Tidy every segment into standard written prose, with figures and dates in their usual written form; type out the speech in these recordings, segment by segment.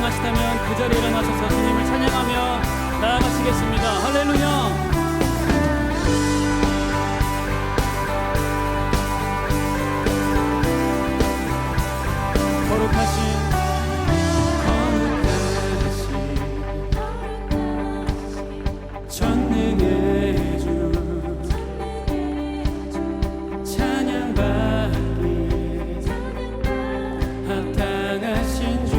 원하시다면 그 자리에 일어나셔서 주님을 찬양하며 나아가시겠습니다. 할렐루야. 전능의 주 찬양받기 합당하신 주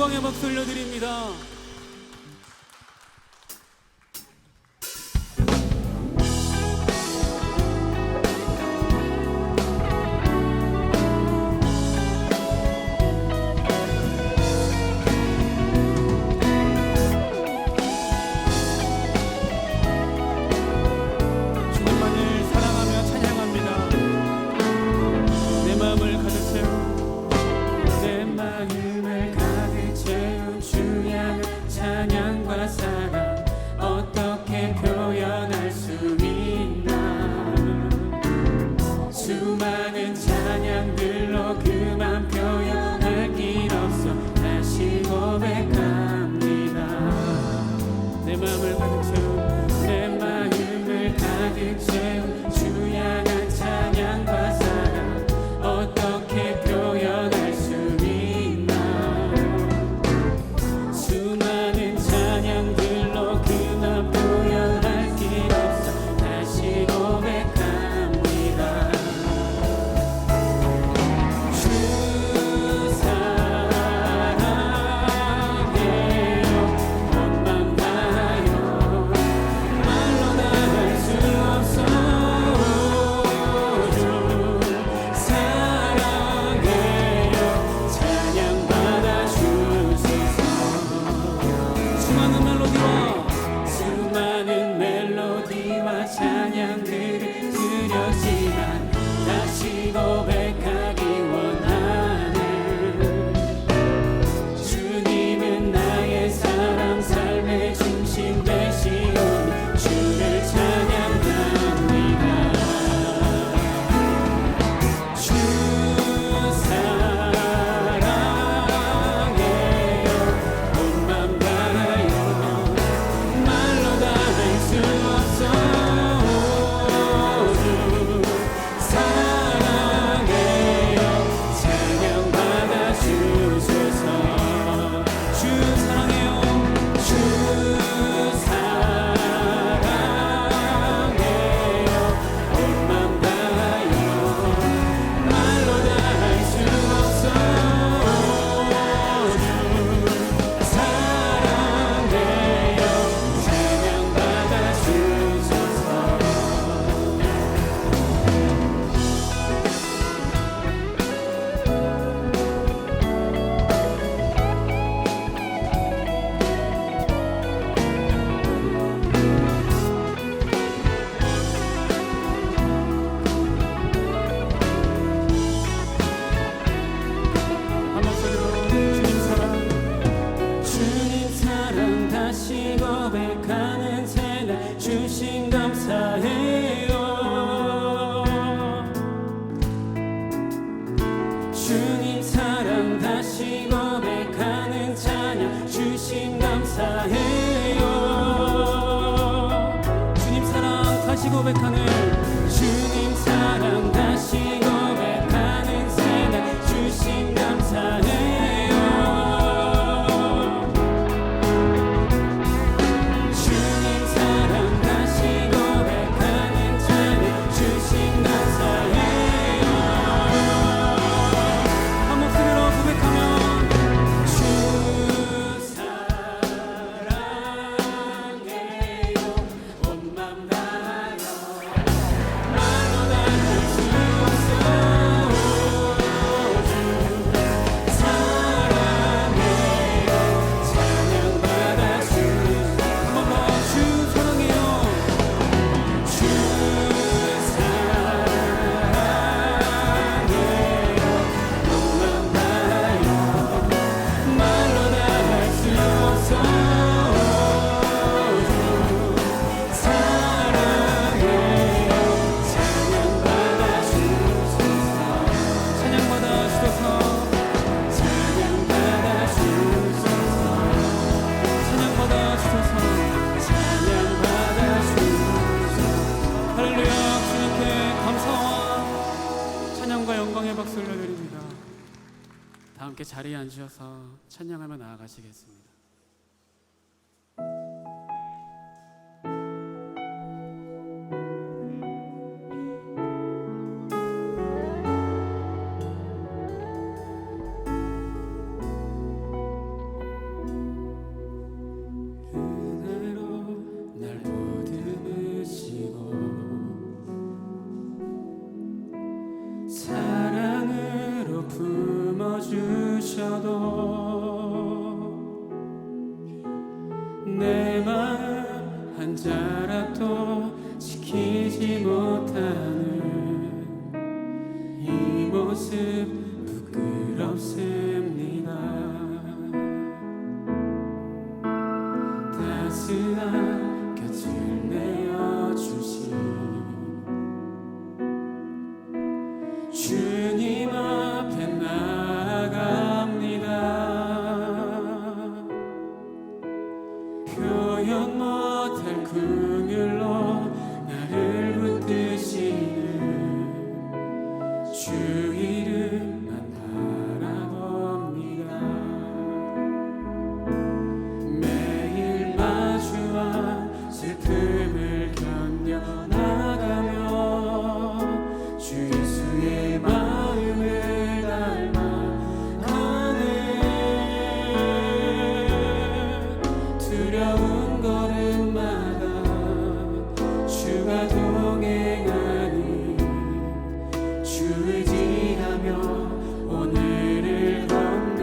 영광의 박수 올려드립니다. 주님만을 사랑하며 찬양합니다. 내 마음을 가득 채운 내 마음을 가득 채운 주야 찬양과 사랑 어떻게 표현할 수 있나. 수많은 찬양들로 그만 표현할 길 없어 다시 고백합니다. 내 마음을 가득 채운 내 마음을 가득 채운 주야 찬양과 사랑 어떻게 표현할 수 있나. 수많은 찬양들로 그만 표현할 길 없어 다시 고백합니다. 주 사랑해요 온 맘 다하여 말로 다 할 수 없어. 주 사랑해요 찬양받아 주소서. 수많은 멜로디와 찬양들을 드렸지만 다시 고백하기 원하네. 주님은 나의 사랑 삶의 중심 되시오니 주를 찬양합니다. 주 사랑해요 온 맘 다하여 말로 다 할 수 없어. 주 사랑해요 찬양받아 주소서. 주 사랑해요 주 사랑해요 온 맘 다하여 말로 다 할 수 없어. 주 사랑해요 찬양받아 주소서. 한 목소리로 주님 사랑 다시 고백하는 새날 주신 감사해요. 주님 사랑 다시 고백하는 찬양 주신 감사해요. 주님 사랑 다시 고백하는 주님 사랑 다시 고백하는 새날 주신 감사해요. 주님 사랑 다시 고백하는 찬양 주신 감사해요. 한 목소리로 고백하면 주 사랑해요 온 맘 다하여 말로 다 할 수 없어. 주 사랑해요 찬양받아 주. 한 번 더 주 사랑해요 주 사랑해요 온 맘 다하여 말로 다 할 수 없어. 주 사랑해요 찬양받아 주소서. 찬양받아 주소서. 찬양받아 주소서. 찬양받아 주소서. 찬양받아 주소서. 할렐루야. 주님께 감사와 찬양과 영광의 박수 올려드립니다. 다 함께 자리에 앉으셔서 찬양하며 나아가시겠습니다. 모습 부끄럽습니다. 따스한 곁을 내어주신 주님 앞에 나아갑니다. 표현 못할 긍휼로 나를 붙드시는 주 이름만 바라봅니다. 매일 마주한 슬픔을 견뎌나가며 주 예수의 마음을 닮아가네. 두려운 걸음마다 주가 동행하니 주 의지하며 오늘을 걷네.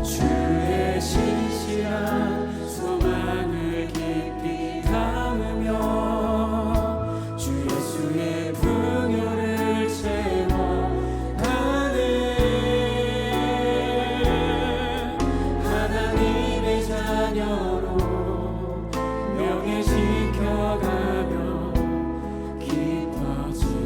주의 신실한 소망을 깊이 담으며 주 예수의 풍요를 채워가네. 하나님의 자녀로 명예시켜가며 기뻐지네.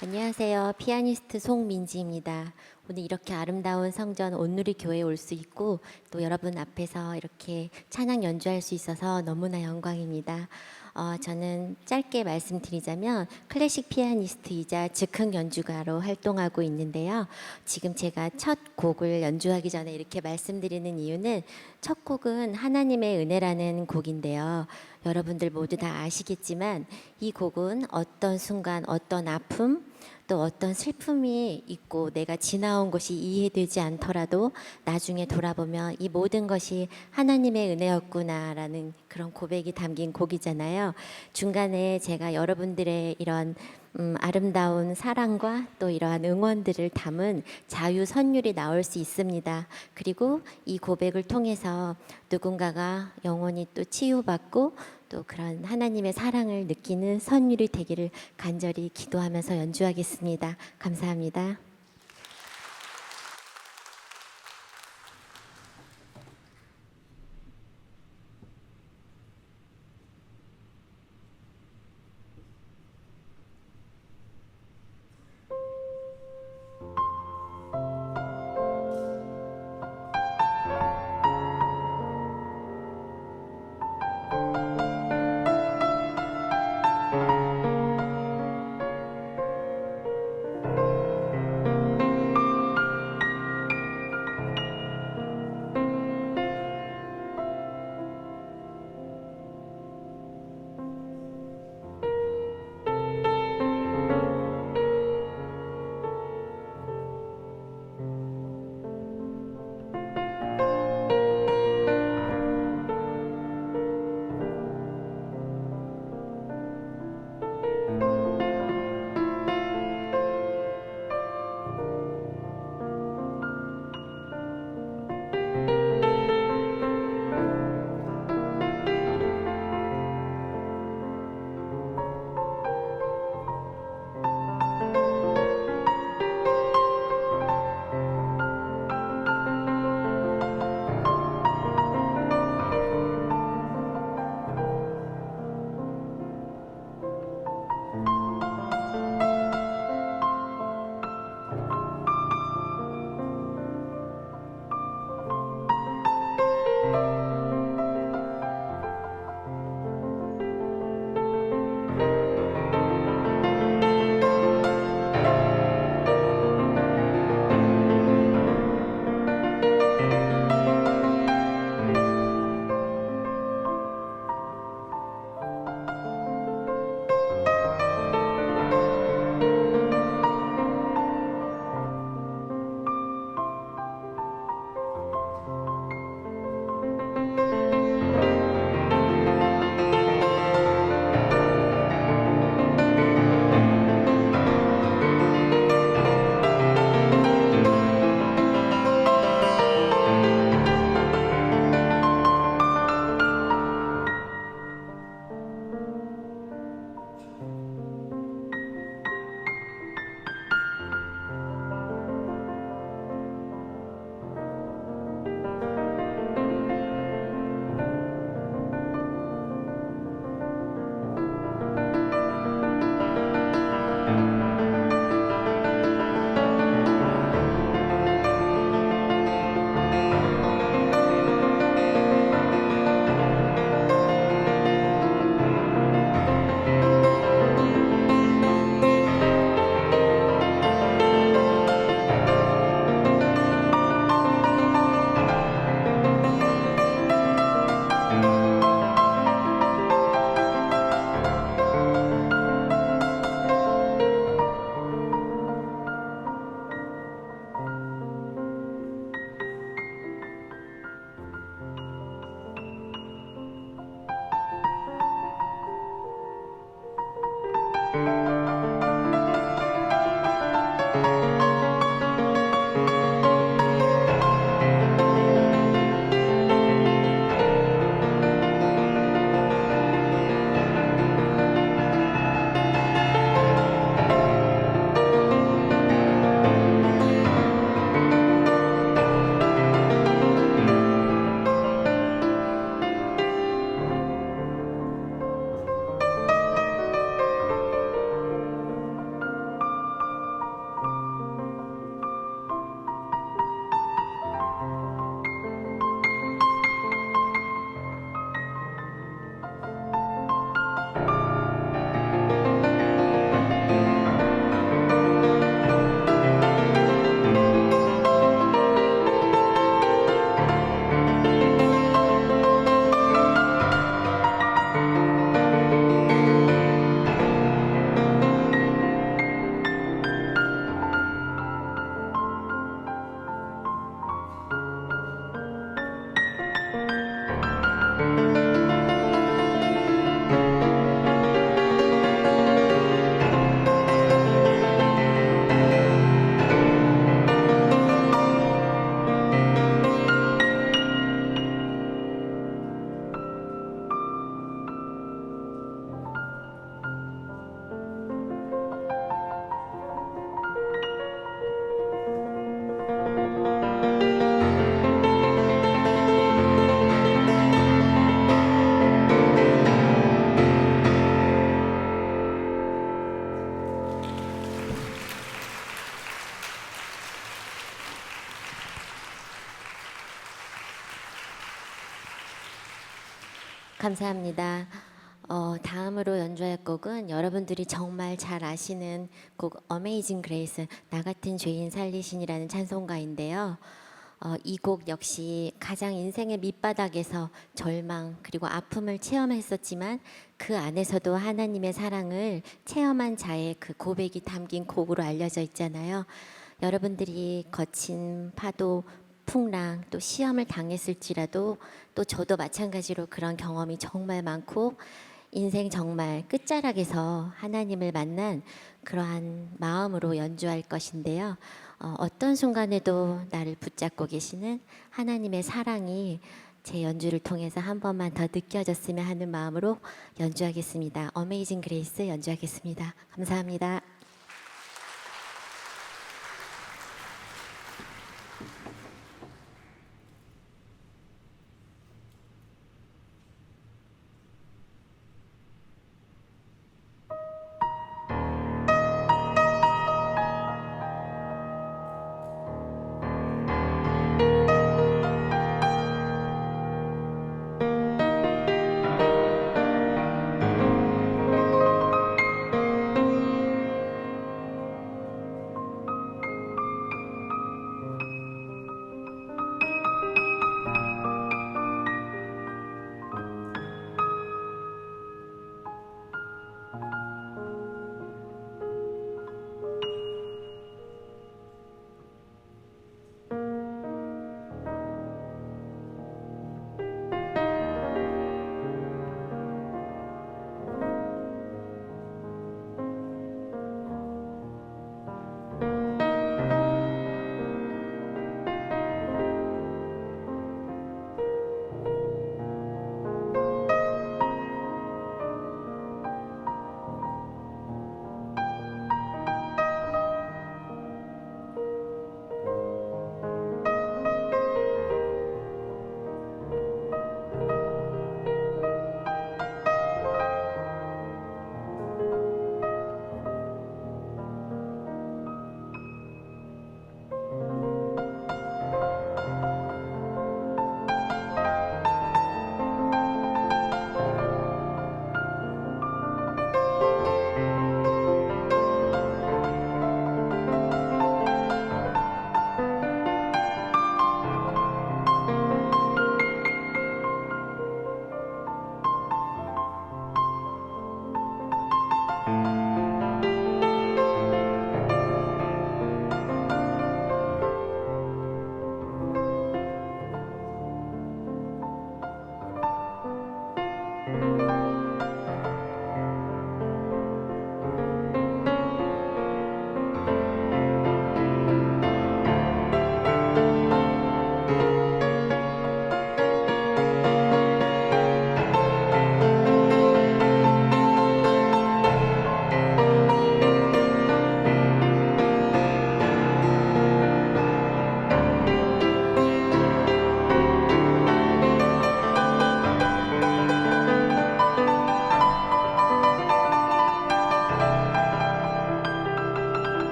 안녕하세요. 피아니스트 송민지입니다. 오늘 이렇게 아름다운 성전 온누리 교회에 올 수 있고 또 여러분 앞에서 이렇게 찬양 연주할 수 있어서 너무나 영광입니다. 저는 짧게 말씀드리자면 클래식 피아니스트이자 즉흥 연주가로 활동하고 있는데요. 지금 제가 첫 곡을 연주하기 전에 이렇게 말씀드리는 이유는 첫 곡은 하나님의 은혜라는 곡인데요. 여러분들 모두 다 아시겠지만 이 곡은 어떤 순간 어떤 아픔 또 어떤 슬픔이 있고 내가 지나온 것이 이해되지 않더라도 나중에 돌아보면 이 모든 것이 하나님의 은혜였구나라는 그런 고백이 담긴 곡이잖아요. 중간에 제가 여러분들의 이런 아름다운 사랑과 또 이러한 응원들을 담은 자유 선율이 나올 수 있습니다. 그리고 이 고백을 통해서 누군가가 영원히 또 치유받고 또 그런 하나님의 사랑을 느끼는 선율이 되기를 간절히 기도하면서 연주하겠습니다. 감사합니다. 감사합니다. 다음으로 연주할 곡은 여러분들이 정말 잘 아시는 곡 어메이징 그레이스, 나 같은 죄인 살리신이라는 찬송가인데요. 이 곡 역시 가장 인생의 밑바닥에서 절망 그리고 아픔을 체험했었지만 그 안에서도 하나님의 사랑을 체험한 자의 그 고백이 담긴 곡으로 알려져 있잖아요. 여러분들이 거친 파도, 풍랑, 또 시험을 당했을지라도 또 저도 마찬가지로 그런 경험이 정말 많고 인생 정말 끝자락에서 하나님을 만난 그러한 마음으로 연주할 것인데요. 어떤 순간에도 나를 붙잡고 계시는 하나님의 사랑이 제 연주를 통해서 한 번만 더 느껴졌으면 하는 마음으로 연주하겠습니다. 어메이징 그레이스 연주하겠습니다. 감사합니다.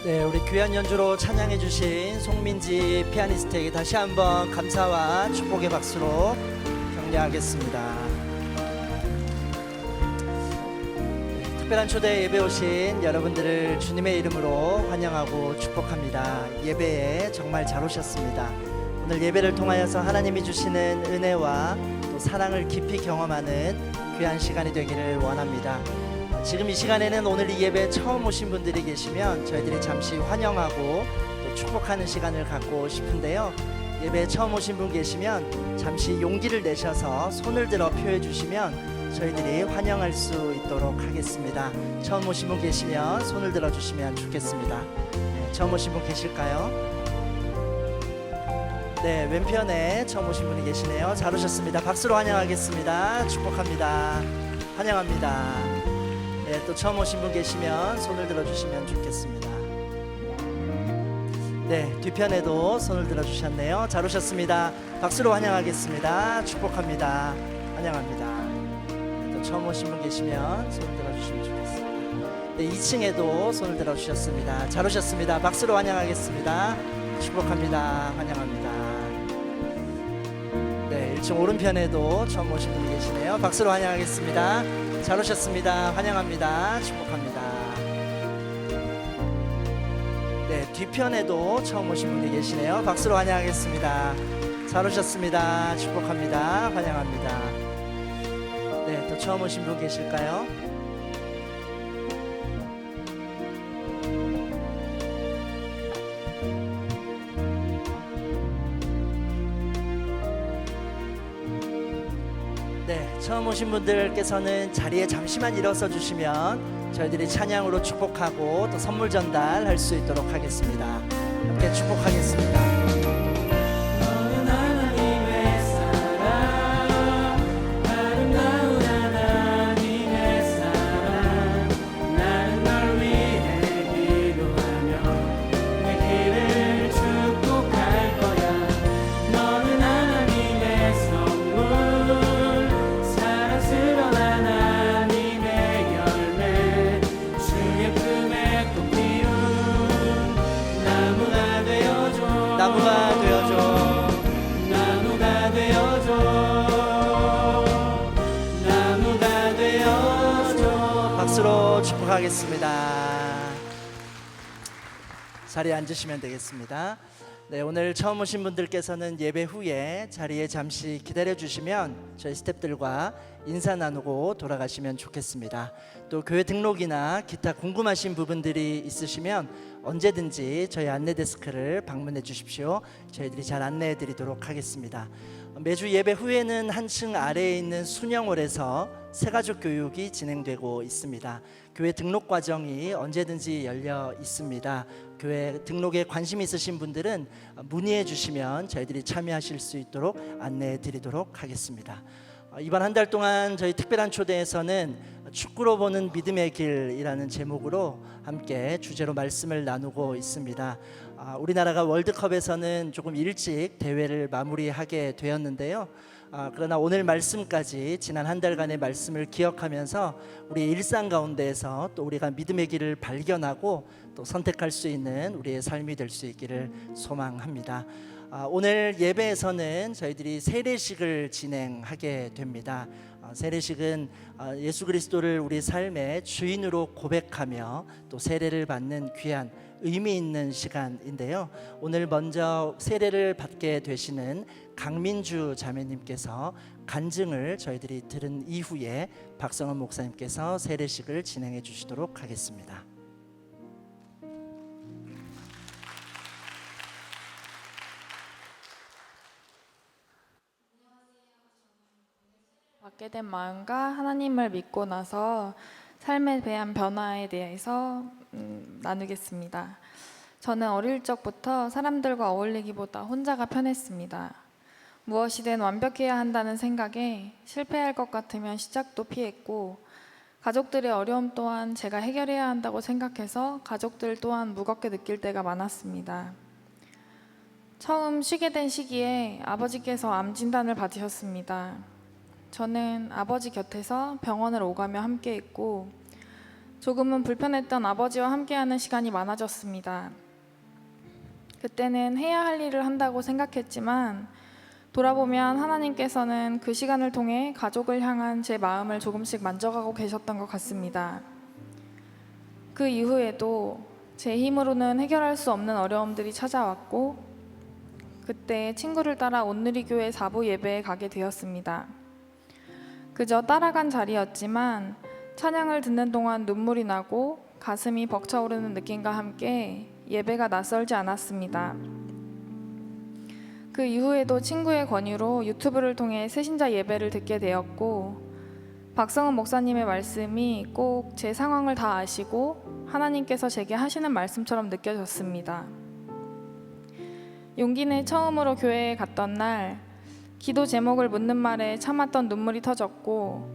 네, 우리 귀한 연주로 찬양해 주신 송민지 피아니스트에게 다시 한번 감사와 축복의 박수로 격려하겠습니다. 특별한 초대 예배 오신 여러분들을 주님의 이름으로 환영하고 축복합니다. 예배에 정말 잘 오셨습니다. 오늘 예배를 통하여서 하나님이 주시는 은혜와 또 사랑을 깊이 경험하는 귀한 시간이 되기를 원합니다. 지금 이 시간에는 오늘 이 예배에 처음 오신 분들이 계시면 저희들이 잠시 환영하고 또 축복하는 시간을 갖고 싶은데요. 예배에 처음 오신 분 계시면 잠시 용기를 내셔서 손을 들어 표해 주시면 저희들이 환영할 수 있도록 하겠습니다. 처음 오신 분 계시면 손을 들어 주시면 좋겠습니다. 네, 처음 오신 분 계실까요? 네, 왼편에 처음 오신 분이 계시네요. 잘 오셨습니다. 박수로 환영하겠습니다. 축복합니다. 환영합니다. 네, 또 처음 오신 분 계시면 손을 들어주시면 좋겠습니다. 네, 뒤편에도 손을 들어주셨네요. 잘 오셨습니다. 박수로 환영하겠습니다. 축복합니다. 환영합니다. 네, 또 처음 오신 분 계시면 손을 들어주시면 좋겠습니다. 네, 2층에도 손을 들어주셨습니다. 잘 오셨습니다. 박수로 환영하겠습니다. 축복합니다. 환영합니다. 네, 1층 오른편에도 처음 오신 분이 계시네요. 박수로 환영하겠습니다. 잘 오셨습니다. 환영합니다. 축복합니다. 네, 뒤편에도 처음 오신 분이 계시네요. 박수로 환영하겠습니다. 잘 오셨습니다. 축복합니다. 환영합니다. 네, 또 처음 오신 분 계실까요? 네, 처음 오신 분들께서는 자리에 잠시만 일어서 주시면 저희들이 찬양으로 축복하고 또 선물 전달할 수 있도록 하겠습니다. 함께 축복하겠습니다. 너는 하나님의 사랑, 아름다운 하나님의 사랑. 나는 널 위해 기도하며 내 길을 축복할 거야. 너는 하나님의 선물, 사랑스러운 하나님의 열매, 주의 품에 꽃 피운 나무가 되어줘. 나무가 되어줘. 나무가 되어줘. 나무가 되어줘. 박수로 축복하겠습니다. 자리에 앉으시면 되겠습니다. 네, 오늘 처음 오신 분들께서는 예배 후에 자리에 잠시 기다려 주시면 저희 스태프들과 인사 나누고 돌아가시면 좋겠습니다. 또 교회 등록이나 기타 궁금하신 부분들이 있으시면 언제든지 저희 안내 데스크를 방문해 주십시오. 저희들이 잘 안내해 드리도록 하겠습니다. 매주 예배 후에는 한층 아래에 있는 순영홀에서 새가족 교육이 진행되고 있습니다. 교회 등록 과정이 언제든지 열려 있습니다. 교회 등록에 관심 있으신 분들은 문의해 주시면 저희들이 참여하실 수 있도록 안내해 드리도록 하겠습니다. 이번 한 달 동안 저희 특별한 초대에서는 축구로 보는 믿음의 길이라는 제목으로 함께 주제로 말씀을 나누고 있습니다. 우리나라가 월드컵에서는 조금 일찍 대회를 마무리하게 되었는데요. 그러나 오늘 말씀까지 지난 한 달간의 말씀을 기억하면서 우리의 일상 가운데에서 또 우리가 믿음의 길을 발견하고 또 선택할 수 있는 우리의 삶이 될 수 있기를 소망합니다. 오늘 예배에서는 저희들이 세례식을 진행하게 됩니다. 세례식은 예수 그리스도를 우리 삶의 주인으로 고백하며 또 세례를 받는 귀한 의미 있는 시간인데요. 오늘 먼저 세례를 받게 되시는 강민주 자매님께서 간증을 저희들이 들은 이후에 박성원 목사님께서 세례식을 진행해 주시도록 하겠습니다. 받게 된 마음과 하나님을 믿고 나서 삶에 대한 변화에 대해서 나누겠습니다. 저는 어릴 적부터 사람들과 어울리기보다 혼자가 편했습니다. 무엇이든 완벽해야 한다는 생각에 실패할 것 같으면 시작도 피했고, 가족들의 어려움 또한 제가 해결해야 한다고 생각해서 가족들 또한 무겁게 느낄 때가 많았습니다. 처음 쉬게 된 시기에 아버지께서 암 진단을 받으셨습니다. 저는 아버지 곁에서 병원을 오가며 함께 했고, 조금은 불편했던 아버지와 함께하는 시간이 많아졌습니다. 그때는 해야 할 일을 한다고 생각했지만 돌아보면 하나님께서는 그 시간을 통해 가족을 향한 제 마음을 조금씩 만져가고 계셨던 것 같습니다. 그 이후에도 제 힘으로는 해결할 수 없는 어려움들이 찾아왔고 그때 친구를 따라 온누리교회 4부 예배에 가게 되었습니다. 그저 따라간 자리였지만 찬양을 듣는 동안 눈물이 나고 가슴이 벅차오르는 느낌과 함께 예배가 낯설지 않았습니다. 그 이후에도 친구의 권유로 유튜브를 통해 새신자 예배를 듣게 되었고 박성은 목사님의 말씀이 꼭 제 상황을 다 아시고 하나님께서 제게 하시는 말씀처럼 느껴졌습니다. 용기 내 처음으로 교회에 갔던 날 기도 제목을 묻는 말에 참았던 눈물이 터졌고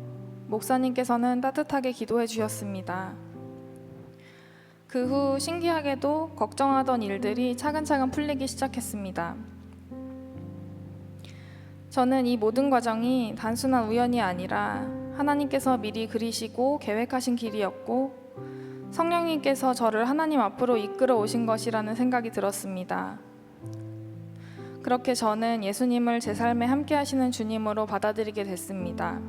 목사님께서는 따뜻하게 기도해 주셨습니다. 그 후 신기하게도 걱정하던 일들이 차근차근 풀리기 시작했습니다. 저는 이 모든 과정이 단순한 우연이 아니라 하나님께서 미리 그리시고 계획하신 길이었고 성령님께서 저를 하나님 앞으로 이끌어 오신 것이라는 생각이 들었습니다. 그렇게 저는 예수님을 제 삶에 함께 하시는 주님으로 받아들이게 됐습니다.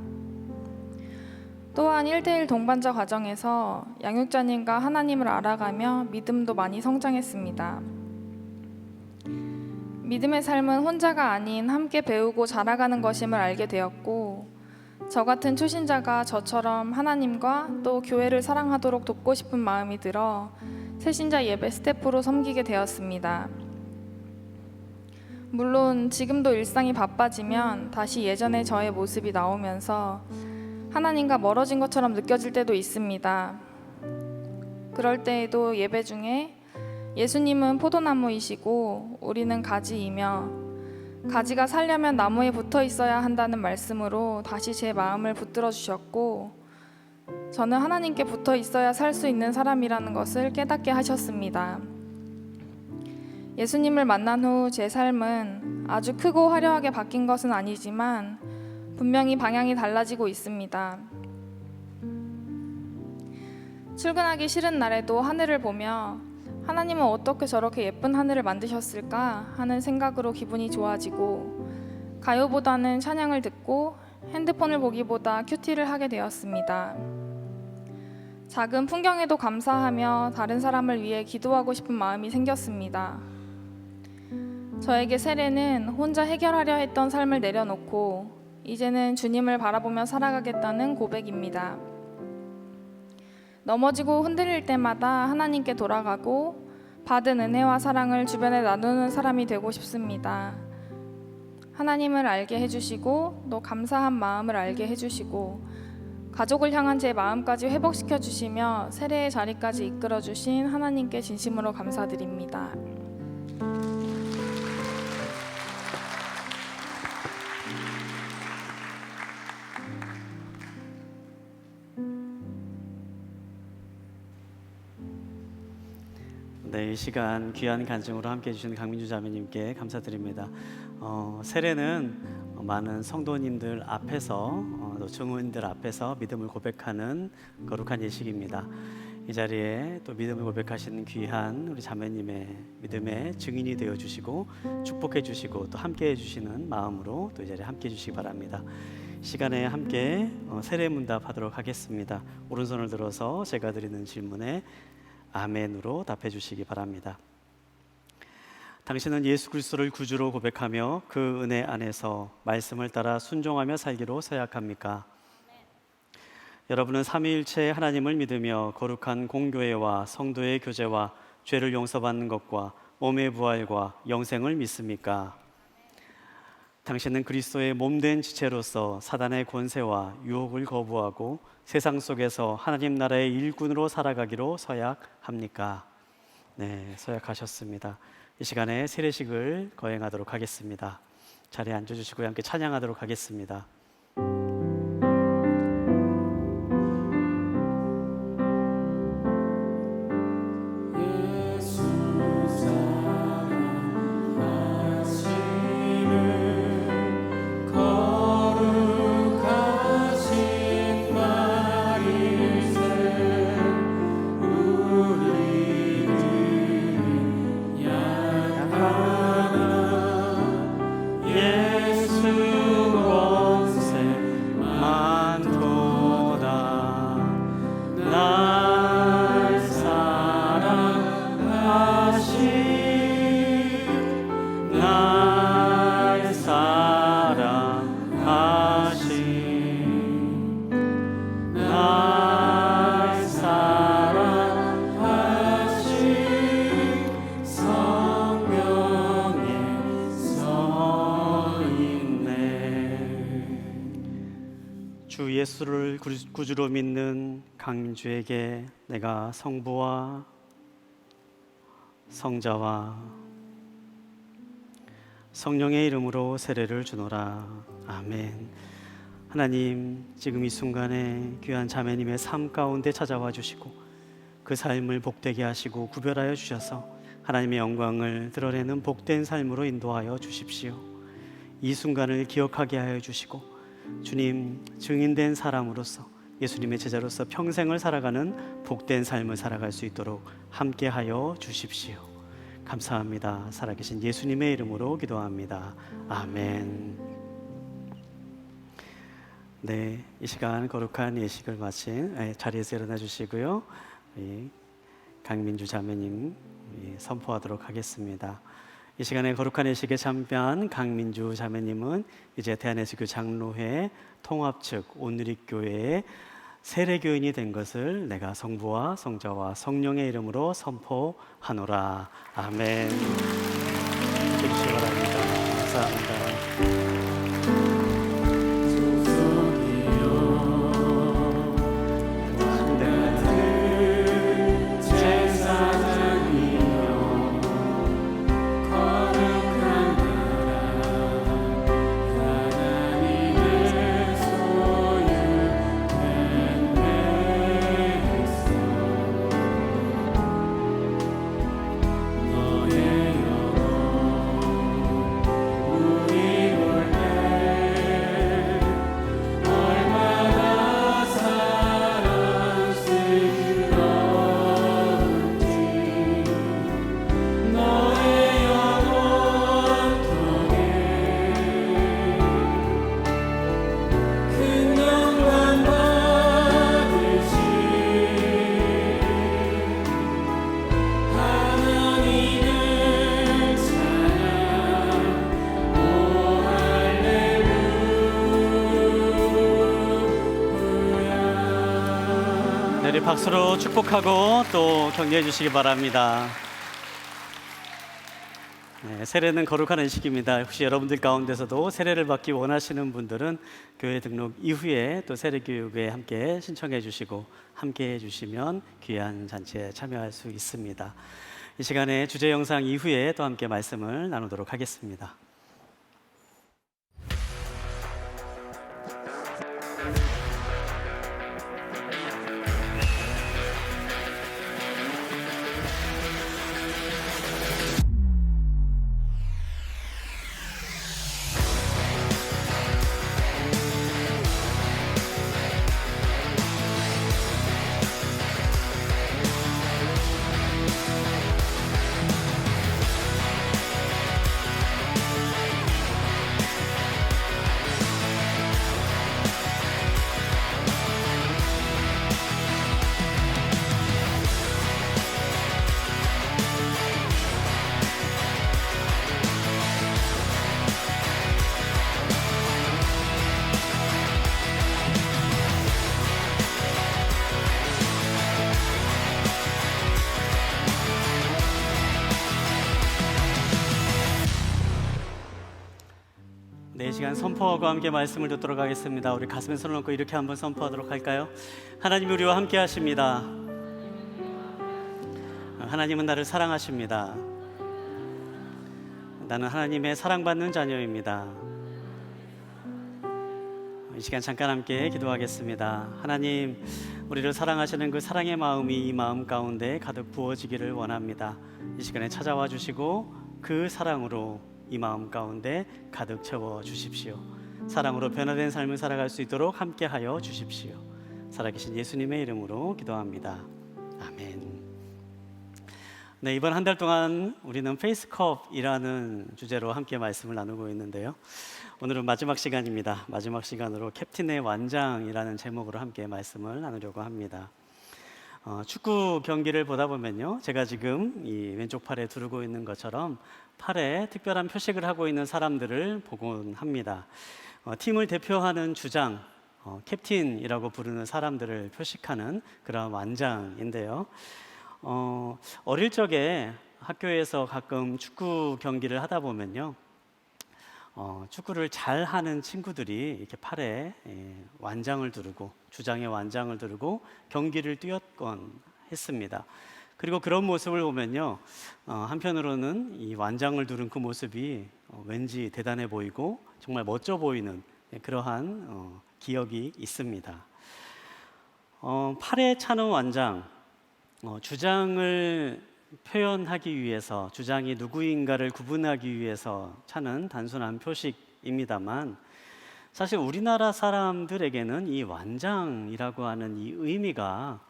또한 1대1 동반자 과정에서 양육자님과 하나님을 알아가며 믿음도 많이 성장했습니다. 믿음의 삶은 혼자가 아닌 함께 배우고 자라가는 것임을 알게 되었고 저 같은 초신자가 저처럼 하나님과 또 교회를 사랑하도록 돕고 싶은 마음이 들어 새신자 예배 스태프로 섬기게 되었습니다. 물론 지금도 일상이 바빠지면 다시 예전의 저의 모습이 나오면서 하나님과 멀어진 것처럼 느껴질 때도 있습니다. 그럴 때에도 예배 중에 예수님은 포도나무이시고 우리는 가지이며 가지가 살려면 나무에 붙어 있어야 한다는 말씀으로 다시 제 마음을 붙들어 주셨고 저는 하나님께 붙어 있어야 살 수 있는 사람이라는 것을 깨닫게 하셨습니다. 예수님을 만난 후 제 삶은 아주 크고 화려하게 바뀐 것은 아니지만 분명히 방향이 달라지고 있습니다. 출근하기 싫은 날에도 하늘을 보며 하나님은 어떻게 저렇게 예쁜 하늘을 만드셨을까 하는 생각으로 기분이 좋아지고 가요보다는 찬양을 듣고 핸드폰을 보기보다 큐티를 하게 되었습니다. 작은 풍경에도 감사하며 다른 사람을 위해 기도하고 싶은 마음이 생겼습니다. 저에게 세례는 혼자 해결하려 했던 삶을 내려놓고 이제는 주님을 바라보며 살아가겠다는 고백입니다. 넘어지고 흔들릴 때마다 하나님께 돌아가고 받은 은혜와 사랑을 주변에 나누는 사람이 되고 싶습니다. 하나님을 알게 해주시고 또 감사한 마음을 알게 해주시고 가족을 향한 제 마음까지 회복시켜 주시며 세례의 자리까지 이끌어 주신 하나님께 진심으로 감사드립니다. 네, 이 시간 귀한 간증으로 함께해 주신 강민주 자매님께 감사드립니다. 세례는 많은 성도님들 앞에서 또 증인들 앞에서 믿음을 고백하는 거룩한 예식입니다. 이 자리에 또 믿음을 고백하시는 귀한 우리 자매님의 믿음의 증인이 되어 주시고 축복해 주시고 또 함께해 주시는 마음으로 또 이 자리에 함께해 주시기 바랍니다. 시간에 함께 세례 문답하도록 하겠습니다. 오른손을 들어서 제가 드리는 질문에 아멘으로 답해 주시기 바랍니다. 당신은 예수 그리스도를 구주로 고백하며 그 은혜 안에서 말씀을 따라 순종하며 살기로 서약합니까? 여러분은 삼위일체 하나님을 믿으며 거룩한 공교회와 성도의 교제와 죄를 용서받는 것과 몸의 부활과 영생을 믿습니까? 당신은 그리스도의 몸된 지체로서 사단의 권세와 유혹을 거부하고 세상 속에서 하나님 나라의 일꾼으로 살아가기로 서약합니까? 네, 서약하셨습니다. 이 시간에 세례식을 거행하도록 하겠습니다. 자리에 앉아주시고 함께 찬양하도록 하겠습니다. 거룩하신 말일세 주 예수를 구주로 믿는 강민주에게 내가 성부와 성자와 성령의 이름으로 세례를 주노라. 아멘. 하나님, 지금 이 순간에 귀한 자매님의 삶 가운데 찾아와 주시고 그 삶을 복되게 하시고 구별하여 주셔서 하나님의 영광을 드러내는 복된 삶으로 인도하여 주십시오. 이 순간을 기억하게 하여 주시고 주님, 증인된 사람으로서 예수님의 제자로서 평생을 살아가는 복된 삶을 살아갈 수 있도록 함께하여 주십시오. 감사합니다. 살아계신 예수님의 이름으로 기도합니다. 아멘. 네, 이 시간 거룩한 예식을 마친 자리에서 일어나 주시고요. 강민주 자매님 선포하도록 하겠습니다. 이 시간에 거룩한 예식에 참여한 강민주 자매님은 이제 대한예수교 장로회 통합 측 온누리교회의 세례교인이 된 것을 내가 성부와 성자와 성령의 이름으로 선포하노라. 아멘. 해주시기 바랍니다. 감사합니다. 우리 박수로 축복하고 또 격려해 주시기 바랍니다. 네, 세례는 거룩한 의식입니다. 혹시 여러분들 가운데서도 세례를 받기 원하시는 분들은 교회 등록 이후에 또 세례 교육에 함께 신청해 주시고 함께 해 주시면 귀한 잔치에 참여할 수 있습니다. 이 시간에 주제 영상 이후에 또 함께 말씀을 나누도록 하겠습니다. 네, 이 시간 선포하고 함께 말씀을 듣도록 하겠습니다. 우리 가슴에 손을 얹고 이렇게 한번 선포하도록 할까요? 하나님 우리와 함께 하십니다. 하나님은 나를 사랑하십니다. 나는 하나님의 사랑받는 자녀입니다. 이 시간 잠깐 함께 기도하겠습니다. 하나님, 우리를 사랑하시는 그 사랑의 마음이 이 마음 가운데 가득 부어지기를 원합니다. 이 시간에 찾아와 주시고 그 사랑으로 이 마음 가운데 가득 채워 주십시오. 사랑으로 변화된 삶을 살아갈 수 있도록 함께하여 주십시오. 살아계신 예수님의 이름으로 기도합니다. 아멘. 네, 이번 한 달 동안 우리는 페이스컵이라는 주제로 함께 말씀을 나누고 있는데요. 오늘은 마지막 시간입니다. 마지막 시간으로 캡틴의 완장이라는 제목으로 함께 말씀을 나누려고 합니다. 축구 경기를 보다 보면요, 제가 지금 이 왼쪽 팔에 두르고 있는 것처럼 팔에 특별한 표식을 하고 있는 사람들을 보곤 합니다. 팀을 대표하는 주장, 캡틴이라고 부르는 사람들을 표식하는 그런 완장인데요. 어릴 적에 학교에서 가끔 축구 경기를 하다 보면요, 축구를 잘하는 친구들이 이렇게 팔에 완장을 두르고 주장의 완장을 두르고 경기를 뛰었건 했습니다. 그리고 그런 모습을 보면요, 한편으로는 이 완장을 두른 그 모습이 왠지 대단해 보이고 정말 멋져 보이는 그러한 기억이 있습니다. 팔에 차는 완장, 주장을 표현하기 위해서, 주장이 누구인가를 구분하기 위해서 차는 단순한 표식입니다만, 사실 우리나라 사람들에게는 이 완장이라고 하는 이 의미가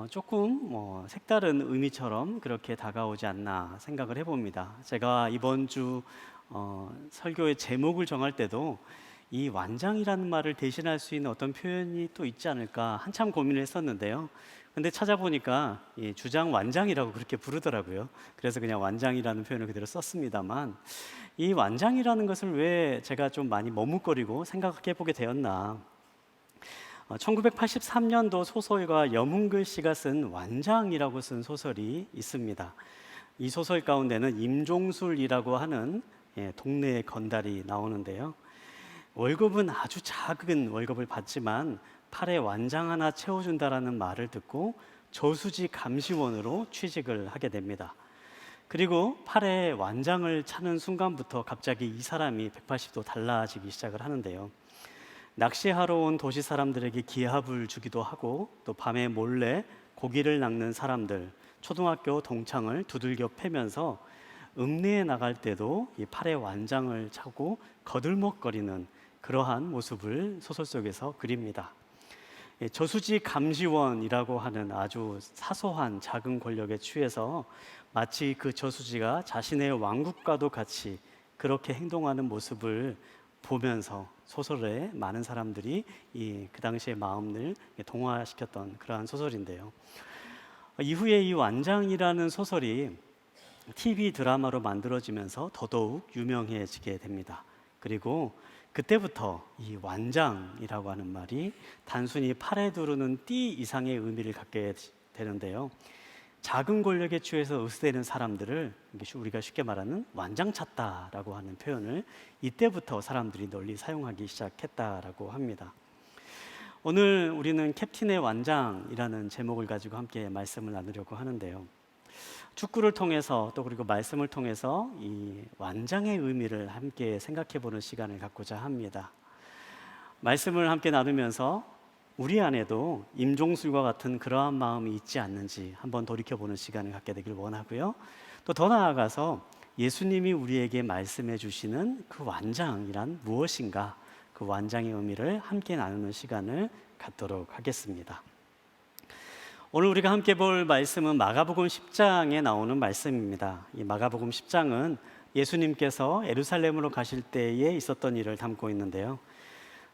조금 색다른 의미처럼 그렇게 다가오지 않나 생각을 해봅니다. 제가 이번 주 설교의 제목을 정할 때도 이 완장이라는 말을 대신할 수 있는 어떤 표현이 또 있지 않을까 한참 고민을 했었는데요. 근데 찾아보니까 이 주장 완장이라고 그렇게 부르더라고요. 그래서 그냥 완장이라는 표현을 그대로 썼습니다만, 이 완장이라는 것을 왜 제가 좀 많이 머뭇거리고 생각해 보게 되었나. 1983년도 소설가 염은글 씨가 쓴 완장이라고 쓴 소설이 있습니다. 이 소설 가운데는 임종술이라고 하는 동네의 건달이 나오는데요. 월급은 아주 작은 월급을 받지만 팔에 완장 하나 채워준다라는 말을 듣고 저수지 감시원으로 취직을 하게 됩니다. 그리고 팔에 완장을 차는 순간부터 갑자기 이 사람이 180도 달라지기 시작을 하는데요. 낚시하러 온 도시 사람들에게 기합을 주기도 하고, 또 밤에 몰래 고기를 낚는 사람들, 초등학교 동창을 두들겨 패면서 읍내에 나갈 때도 이 팔에 완장을 차고 거들먹거리는 그러한 모습을 소설 속에서 그립니다. 저수지 감시원이라고 하는 아주 사소한 작은 권력에 취해서 마치 그 저수지가 자신의 왕국과도 같이 그렇게 행동하는 모습을 보면서 소설에 많은 사람들이 그 당시의 마음을 동화시켰던 그러한 소설인데요. 이후에 이 완장이라는 소설이 TV 드라마로 만들어지면서 더더욱 유명해지게 됩니다. 그리고 그때부터 이 완장이라고 하는 말이 단순히 팔에 두르는 띠 이상의 의미를 갖게 되는데요. 작은 권력에 취해서 으스대는 사람들을 우리가 쉽게 말하는 완장 찼다라고 하는 표현을 이때부터 사람들이 널리 사용하기 시작했다라고 합니다. 오늘 우리는 캡틴의 완장이라는 제목을 가지고 함께 말씀을 나누려고 하는데요. 축구를 통해서 또 그리고 말씀을 통해서 이 완장의 의미를 함께 생각해보는 시간을 갖고자 합니다. 말씀을 함께 나누면서 우리 안에도 임종술과 같은 그러한 마음이 있지 않는지 한번 돌이켜보는 시간을 갖게 되길 원하고요. 또 더 나아가서 예수님이 우리에게 말씀해 주시는 그 완장이란 무엇인가, 그 완장의 의미를 함께 나누는 시간을 갖도록 하겠습니다. 오늘 우리가 함께 볼 말씀은 마가복음 10장에 나오는 말씀입니다. 이 마가복음 10장은 예수님께서 예루살렘으로 가실 때에 있었던 일을 담고 있는데요.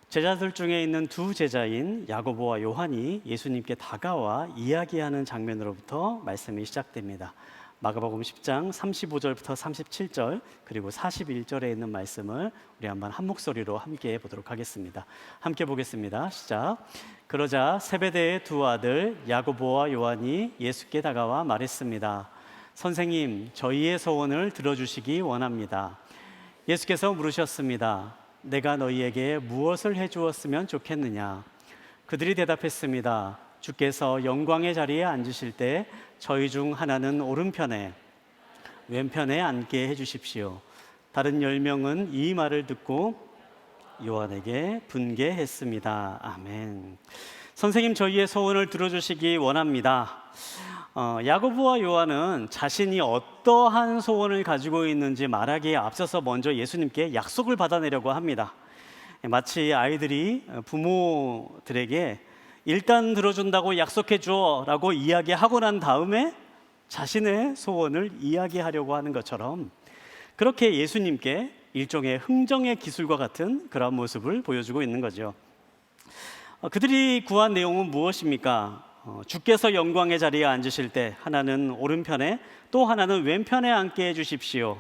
제자들 중에 있는 두 제자인 야고보와 요한이 예수님께 다가와 이야기하는 장면으로부터 말씀이 시작됩니다. 마가복음 10장 35절부터 37절 그리고 41절에 있는 말씀을 우리 한번 한 목소리로 함께 보도록 하겠습니다. 함께 보겠습니다. 시작. 그러자 세베대의 두 아들 야고보와 요한이 예수께 다가와 말했습니다. 선생님, 저희의 소원을 들어주시기 원합니다. 예수께서 물으셨습니다. 내가 너희에게 무엇을 해주었으면 좋겠느냐? 그들이 대답했습니다. 주께서 영광의 자리에 앉으실 때 저희 중 하나는 오른편에, 왼편에 앉게 해주십시오. 다른 10명은 이 말을 듣고 요한에게 분개했습니다. 아멘. 선생님, 저희의 소원을 들어주시기 원합니다. 야고보와 요한은 자신이 어떠한 소원을 가지고 있는지 말하기에 앞서서 먼저 예수님께 약속을 받아내려고 합니다. 마치 아이들이 부모들에게 일단 들어준다고 약속해 줘 라고 이야기하고 난 다음에 자신의 소원을 이야기하려고 하는 것처럼, 그렇게 예수님께 일종의 흥정의 기술과 같은 그런 모습을 보여주고 있는 거죠. 그들이 구한 내용은 무엇입니까? 주께서 영광의 자리에 앉으실 때 하나는 오른편에 또 하나는 왼편에 앉게 해주십시오.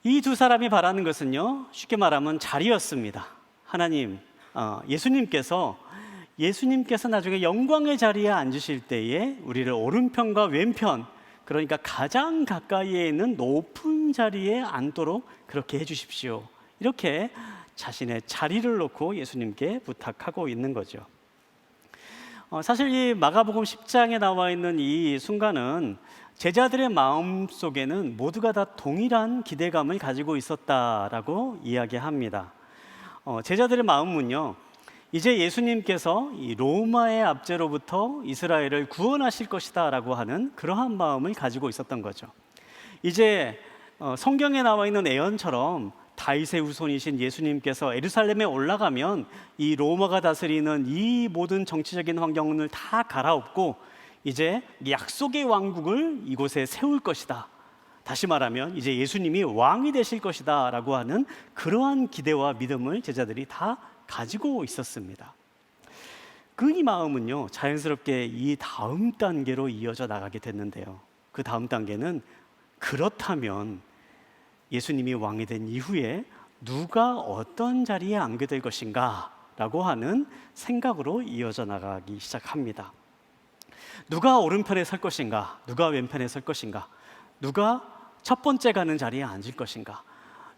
이 두 사람이 바라는 것은요, 쉽게 말하면 자리였습니다. 하나님, 예수님께서 나중에 영광의 자리에 앉으실 때에 우리를 오른편과 왼편, 그러니까 가장 가까이에 있는 높은 높은 자리에 앉도록 그렇게 해주십시오. 이렇게 자신의 자리를 놓고 예수님께 부탁하고 있는 거죠. 사실 이 마가복음 10장에 나와 있는 이 순간은 제자들의 마음 속에는 모두가 다 동일한 기대감을 가지고 있었다라고 이야기합니다. 제자들의 마음은요, 이제 예수님께서 이 로마의 압제로부터 이스라엘을 구원하실 것이다 라고 하는 그러한 마음을 가지고 있었던 거죠. 이제 성경에 나와 있는 예언처럼 다윗의 후손이신 예수님께서 예루살렘에 올라가면 이 로마가 다스리는 이 모든 정치적인 환경을 다 갈아엎고 이제 약속의 왕국을 이곳에 세울 것이다. 다시 말하면 이제 예수님이 왕이 되실 것이다 라고 하는 그러한 기대와 믿음을 제자들이 다 가지고 있었습니다. 그 이 마음은요, 자연스럽게 이 다음 단계로 이어져 나가게 됐는데요. 그 다음 단계는 그렇다면 예수님이 왕이 된 이후에 누가 어떤 자리에 앉게 될 것인가 라고 하는 생각으로 이어져 나가기 시작합니다. 누가 오른편에 설 것인가, 누가 왼편에 설 것인가, 누가 첫 번째 가는 자리에 앉을 것인가,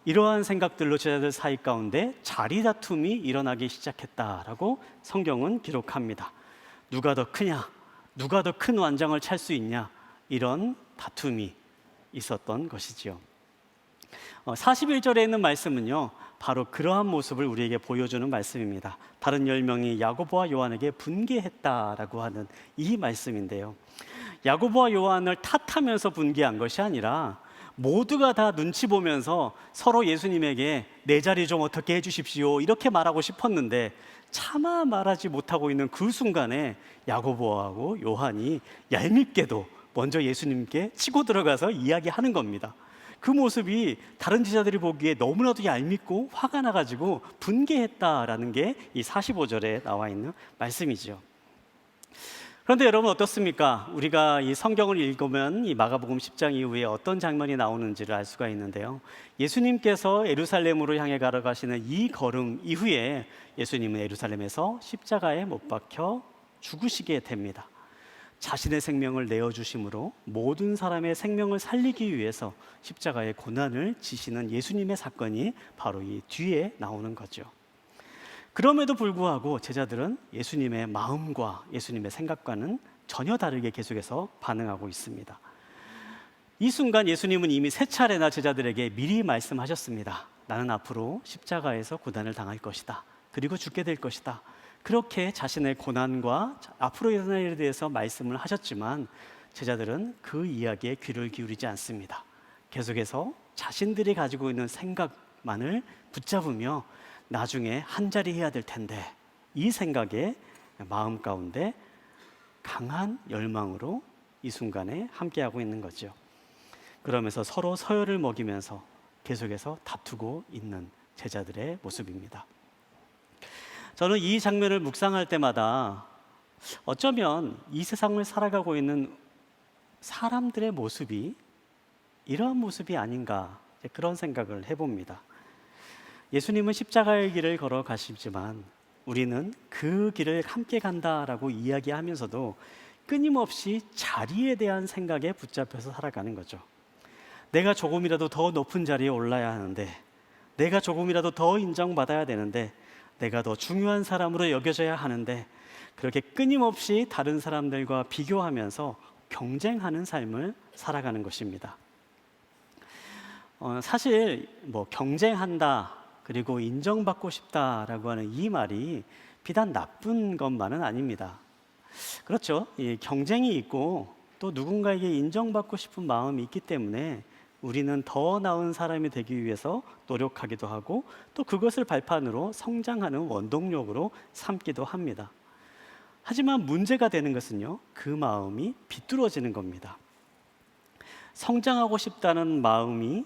이러한 생각들로 제자들 사이 가운데 자리 다툼이 일어나기 시작했다라고 성경은 기록합니다. 누가 더 크냐, 누가 더 큰 완장을 찰 수 있냐, 이런 다툼이 있었던 것이지요. 41절에 있는 말씀은요, 바로 그러한 모습을 우리에게 보여주는 말씀입니다. 다른 10명이 야고보와 요한에게 분개했다라고 하는 이 말씀인데요, 야고보와 요한을 탓하면서 분개한 것이 아니라 모두가 다 눈치 보면서 서로 예수님에게 내 자리 좀 어떻게 해주십시오 이렇게 말하고 싶었는데 차마 말하지 못하고 있는 그 순간에 야고보하고 요한이 얄밉게도 먼저 예수님께 치고 들어가서 이야기하는 겁니다. 그 모습이 다른 제자들이 보기에 너무나도 얄밉고 화가 나가지고 분개했다라는 게 이 45절에 나와 있는 말씀이죠. 그런데 여러분 어떻습니까? 우리가 이 성경을 읽으면 이 마가복음 10장 이후에 어떤 장면이 나오는지를 알 수가 있는데요, 예수님께서 예루살렘으로 향해 걸어가시는 이 걸음 이후에 예수님은 예루살렘에서 십자가에 못 박혀 죽으시게 됩니다. 자신의 생명을 내어주심으로 모든 사람의 생명을 살리기 위해서 십자가의 고난을 지시는 예수님의 사건이 바로 이 뒤에 나오는 거죠. 그럼에도 불구하고 제자들은 예수님의 마음과 예수님의 생각과는 전혀 다르게 계속해서 반응하고 있습니다. 이 순간 예수님은 이미 3차례나 제자들에게 미리 말씀하셨습니다. 나는 앞으로 십자가에서 고난을 당할 것이다. 그리고 죽게 될 것이다. 그렇게 자신의 고난과 앞으로 일어날 일에 대해서 말씀을 하셨지만 제자들은 그 이야기에 귀를 기울이지 않습니다. 계속해서 자신들이 가지고 있는 생각만을 붙잡으며 나중에 한 자리 해야 될 텐데 이 생각에 마음 가운데 강한 열망으로 이 순간에 함께하고 있는 거죠. 그러면서 서로 서열을 먹이면서 계속해서 다투고 있는 제자들의 모습입니다. 저는 이 장면을 묵상할 때마다 어쩌면 이 세상을 살아가고 있는 사람들의 모습이 이러한 모습이 아닌가, 그런 생각을 해봅니다. 예수님은 십자가의 길을 걸어가시지만 우리는 그 길을 함께 간다라고 이야기하면서도 끊임없이 자리에 대한 생각에 붙잡혀서 살아가는 거죠. 내가 조금이라도 더 높은 자리에 올라야 하는데, 내가 조금이라도 더 인정받아야 되는데, 내가 더 중요한 사람으로 여겨져야 하는데, 그렇게 끊임없이 다른 사람들과 비교하면서 경쟁하는 삶을 살아가는 것입니다. 사실 경쟁한다, 그리고 인정받고 싶다라고 하는 이 말이 비단 나쁜 것만은 아닙니다. 그렇죠. 경쟁이 있고 또 누군가에게 인정받고 싶은 마음이 있기 때문에 우리는 더 나은 사람이 되기 위해서 노력하기도 하고 또 그것을 발판으로 성장하는 원동력으로 삼기도 합니다. 하지만 문제가 되는 것은요, 그 마음이 비뚤어지는 겁니다. 성장하고 싶다는 마음이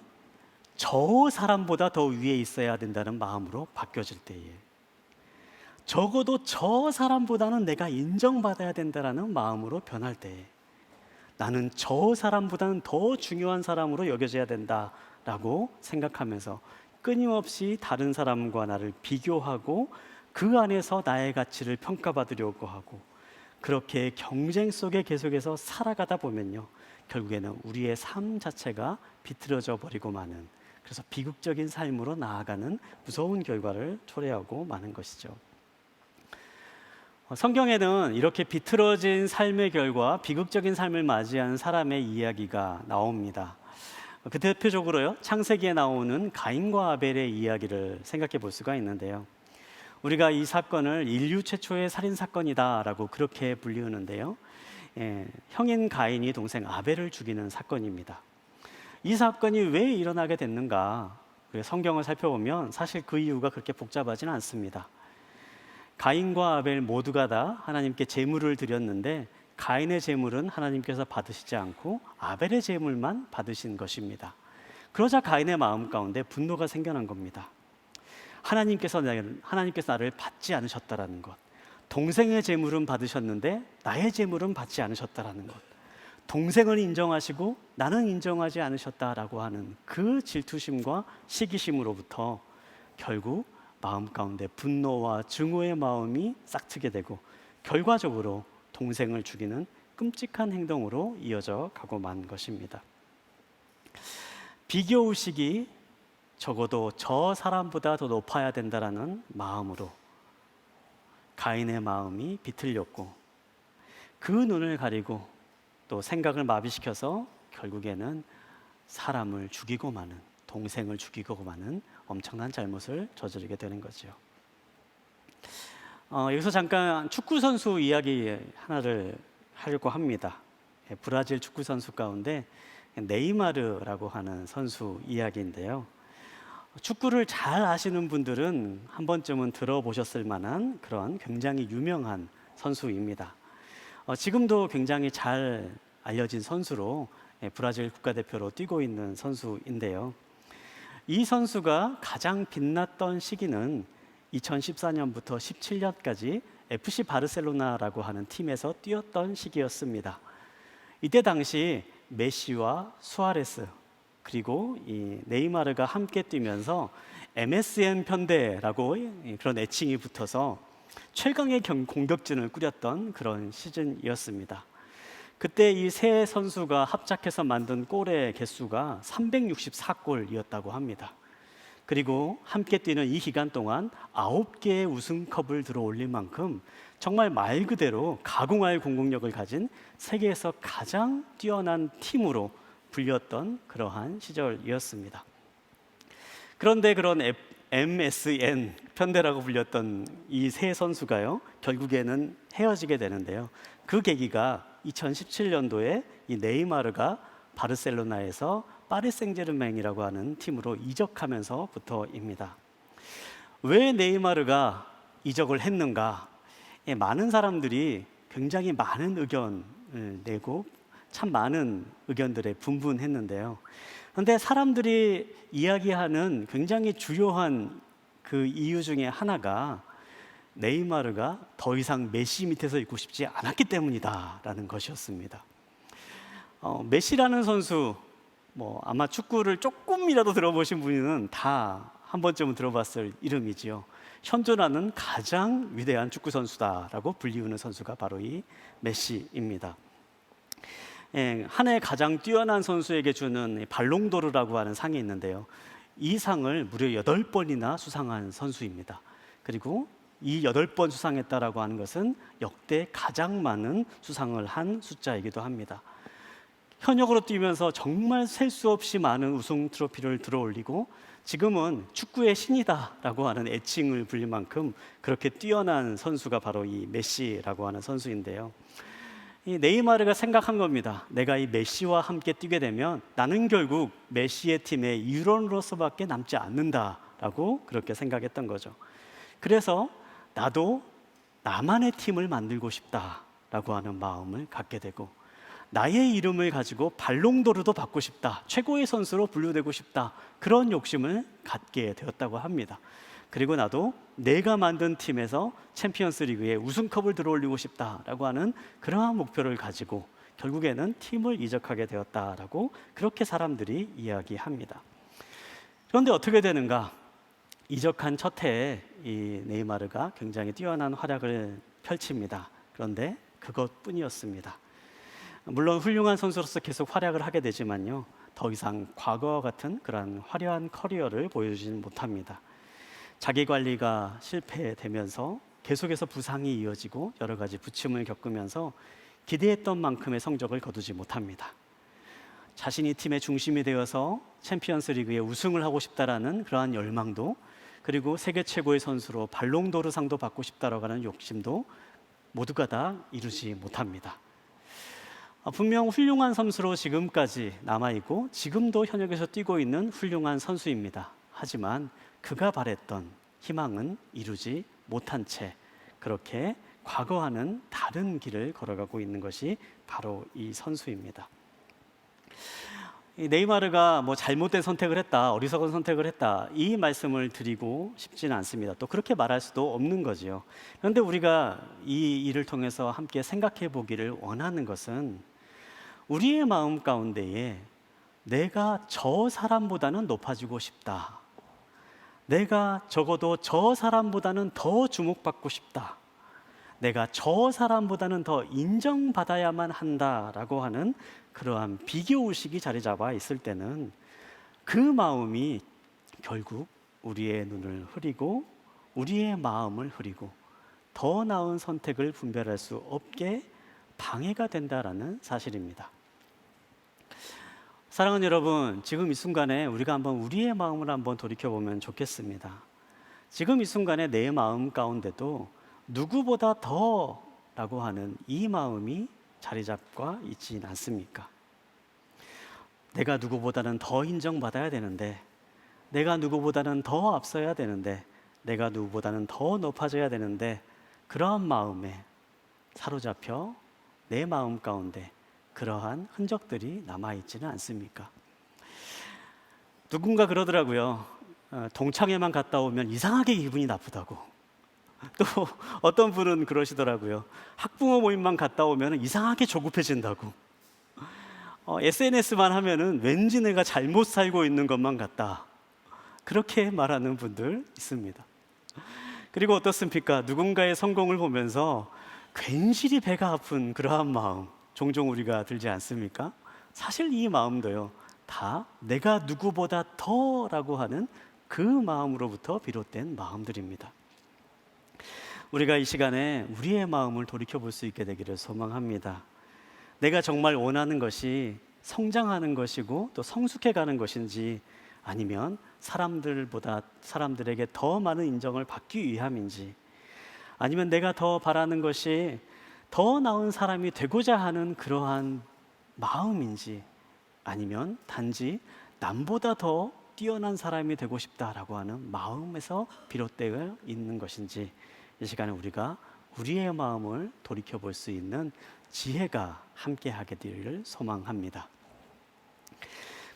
저 사람보다 더 위에 있어야 된다는 마음으로 바뀌어질 때에, 적어도 저 사람보다는 내가 인정받아야 된다는 마음으로 변할 때에, 나는 저 사람보다는 더 중요한 사람으로 여겨져야 된다라고 생각하면서 끊임없이 다른 사람과 나를 비교하고 그 안에서 나의 가치를 평가받으려고 하고, 그렇게 경쟁 속에 계속해서 살아가다 보면요, 결국에는 우리의 삶 자체가 비틀어져 버리고 마는, 그래서 비극적인 삶으로 나아가는 무서운 결과를 초래하고 마는 것이죠. 성경에는 이렇게 비틀어진 삶의 결과, 비극적인 삶을 맞이한 사람의 이야기가 나옵니다. 그 대표적으로요, 창세기에 나오는 가인과 아벨의 이야기를 생각해 볼 수가 있는데요. 우리가 이 사건을 인류 최초의 살인 사건이다라고 그렇게 불리우는데요. 형인 가인이 동생 아벨을 죽이는 사건입니다. 이 사건이 왜 일어나게 됐는가? 성경을 살펴보면 사실 그 이유가 그렇게 복잡하지는 않습니다. 가인과 아벨 모두가 다 하나님께 제물을 드렸는데 가인의 제물은 하나님께서 받으시지 않고 아벨의 제물만 받으신 것입니다. 그러자 가인의 마음 가운데 분노가 생겨난 겁니다. 하나님께서 나를 받지 않으셨다라는 것, 동생의 제물은 받으셨는데 나의 제물은 받지 않으셨다라는 것, 동생을 인정하시고 나는 인정하지 않으셨다라고 하는 그 질투심과 시기심으로부터 결국 마음 가운데 분노와 증오의 마음이 싹트게 되고 결과적으로 동생을 죽이는 끔찍한 행동으로 이어져 가고 만 것입니다. 비교의식이 적어도 저 사람보다 더 높아야 된다라는 마음으로 가인의 마음이 비틀렸고, 그 눈을 가리고 또 생각을 마비시켜서 결국에는 사람을 죽이고 마는, 동생을 죽이고 마는 엄청난 잘못을 저지르게 되는 거죠. 여기서 잠깐 축구 선수 이야기 하나를 하려고 합니다. 브라질 축구 선수 가운데 네이마르라고 하는 선수 이야기인데요. 축구를 잘 아시는 분들은 한 번쯤은 들어보셨을 만한 그런 굉장히 유명한 선수입니다. 지금도 굉장히 잘 알려진 선수로 브라질 국가대표로 뛰고 있는 선수인데요. 이 선수가 가장 빛났던 시기는 2014년부터 17년까지 FC 바르셀로나라고 하는 팀에서 뛰었던 시기였습니다. 이때 당시 메시와 수아레스 그리고 이 네이마르가 함께 뛰면서 MSN 편대라고 그런 애칭이 붙어서 최강의 공격진을 꾸렸던 그런 시즌이었습니다. 그때 이 세 선수가 합작해서 만든 골의 개수가 364골이었다고 합니다. 그리고 함께 뛰는 이 기간 동안 9개의 우승컵을 들어올릴 만큼 정말 말 그대로 가공할 공격력을 가진 세계에서 가장 뛰어난 팀으로 불렸던 그러한 시절이었습니다. 그런데 그런 MSN 편대라고 불렸던 이 세 선수가요, 결국에는 헤어지게 되는데요. 그 계기가 2017년도에 이 네이마르가 바르셀로나에서 파리 생제르맹이라고 하는 팀으로 이적하면서부터입니다. 왜 네이마르가 이적을 했는가? 많은 사람들이 굉장히 많은 의견을 내고 참 많은 의견들에 분분했는데요. 그런데 사람들이 이야기하는 굉장히 주요한 그 이유 중에 하나가 네이마르가 더 이상 메시 밑에서 있고 싶지 않았기 때문이다라는 것이었습니다. 메시라는 선수, 아마 축구를 조금이라도 들어보신 분은 다 한 번쯤은 들어봤을 이름이지요. 현존하는 가장 위대한 축구 선수다라고 불리우는 선수가 바로 이 메시입니다. 한 해 가장 뛰어난 선수에게 주는 발롱도르라고 하는 상이 있는데요. 이 상을 무려 8번이나 수상한 선수입니다. 그리고 이 8번 수상했다라고 하는 것은 역대 가장 많은 수상을 한 숫자이기도 합니다. 현역으로 뛰면서 정말 셀 수 없이 많은 우승 트로피를 들어올리고 지금은 축구의 신이다라고 하는 애칭을 불릴 만큼 그렇게 뛰어난 선수가 바로 이 메시라고 하는 선수인데요. 이 네이마르가 생각한 겁니다. 내가 이 메시와 함께 뛰게 되면 나는 결국 메시의 팀의 일원으로서밖에 남지 않는다라고 그렇게 생각했던 거죠. 그래서 나도 나만의 팀을 만들고 싶다라고 하는 마음을 갖게 되고, 나의 이름을 가지고 발롱도르도 받고 싶다, 최고의 선수로 분류되고 싶다, 그런 욕심을 갖게 되었다고 합니다. 그리고 나도 내가 만든 팀에서 챔피언스 리그에 우승컵을 들어올리고 싶다라고 하는 그러한 목표를 가지고 결국에는 팀을 이적하게 되었다라고 그렇게 사람들이 이야기합니다. 그런데 어떻게 되는가? 이적한 첫 해에 이 네이마르가 굉장히 뛰어난 활약을 펼칩니다. 그런데 그것뿐이었습니다. 물론 훌륭한 선수로서 계속 활약을 하게 되지만요, 더 이상 과거와 같은 그러한 화려한 커리어를 보여주지는 못합니다. 자기 관리가 실패되면서 계속해서 부상이 이어지고 여러 가지 부침을 겪으면서 기대했던 만큼의 성적을 거두지 못합니다. 자신이 팀의 중심이 되어서 챔피언스 리그에 우승을 하고 싶다라는 그러한 열망도, 그리고 세계 최고의 선수로 발롱도르상도 받고 싶다라고 하는 욕심도 모두가 다 이루지 못합니다. 분명 훌륭한 선수로 지금까지 남아있고 지금도 현역에서 뛰고 있는 훌륭한 선수입니다. 하지만 그가 바랬던 희망은 이루지 못한 채 그렇게 과거와는 다른 길을 걸어가고 있는 것이 바로 이 선수입니다. 이 네이마르가 뭐 잘못된 선택을 했다, 어리석은 선택을 했다, 이 말씀을 드리고 싶지는 않습니다. 또 그렇게 말할 수도 없는 거지요. 그런데 우리가 이 일을 통해서 함께 생각해 보기를 원하는 것은 우리의 마음 가운데에 내가 저 사람보다는 높아지고 싶다, 내가 적어도 저 사람보다는 더 주목받고 싶다, 내가 저 사람보다는 더 인정받아야만 한다라고 하는 그러한 비교의식이 자리 잡아 있을 때는 그 마음이 결국 우리의 눈을 흐리고 우리의 마음을 흐리고 더 나은 선택을 분별할 수 없게 방해가 된다라는 사실입니다. 사랑하는 여러분, 지금 이 순간에 우리가 한번 우리의 마음을 한번 돌이켜보면 좋겠습니다. 지금 이 순간에 내 마음 가운데도 누구보다 더라고 하는 이 마음이 자리 잡고 있지 않습니까? 내가 누구보다는 더 인정받아야 되는데, 내가 누구보다는 더 앞서야 되는데, 내가 누구보다는 더 높아져야 되는데, 그러한 마음에 사로잡혀 내 마음 가운데 그러한 흔적들이 남아있지는 않습니까? 누군가 그러더라고요. 동창회만 갔다 오면 이상하게 기분이 나쁘다고. 또 어떤 분은 그러시더라고요. 학부모 모임만 갔다 오면 이상하게 조급해진다고. SNS만 하면은 왠지 내가 잘못 살고 있는 것만 같다, 그렇게 말하는 분들 있습니다. 그리고 어떻습니까? 누군가의 성공을 보면서 괜시리 배가 아픈 그러한 마음 종종 우리가 들지 않습니까? 사실 이 마음도요, 다 내가 누구보다 더라고 하는 그 마음으로부터 비롯된 마음들입니다. 우리가 이 시간에 우리의 마음을 돌이켜볼 수 있게 되기를 소망합니다. 내가 정말 원하는 것이 성장하는 것이고 또 성숙해가는 것인지, 아니면 사람들에게 더 많은 인정을 받기 위함인지, 아니면 내가 더 바라는 것이 더 나은 사람이 되고자 하는 그러한 마음인지, 아니면 단지 남보다 더 뛰어난 사람이 되고 싶다라고 하는 마음에서 비롯되어 있는 것인지, 이 시간에 우리가 우리의 마음을 돌이켜볼 수 있는 지혜가 함께하게 되기를 소망합니다.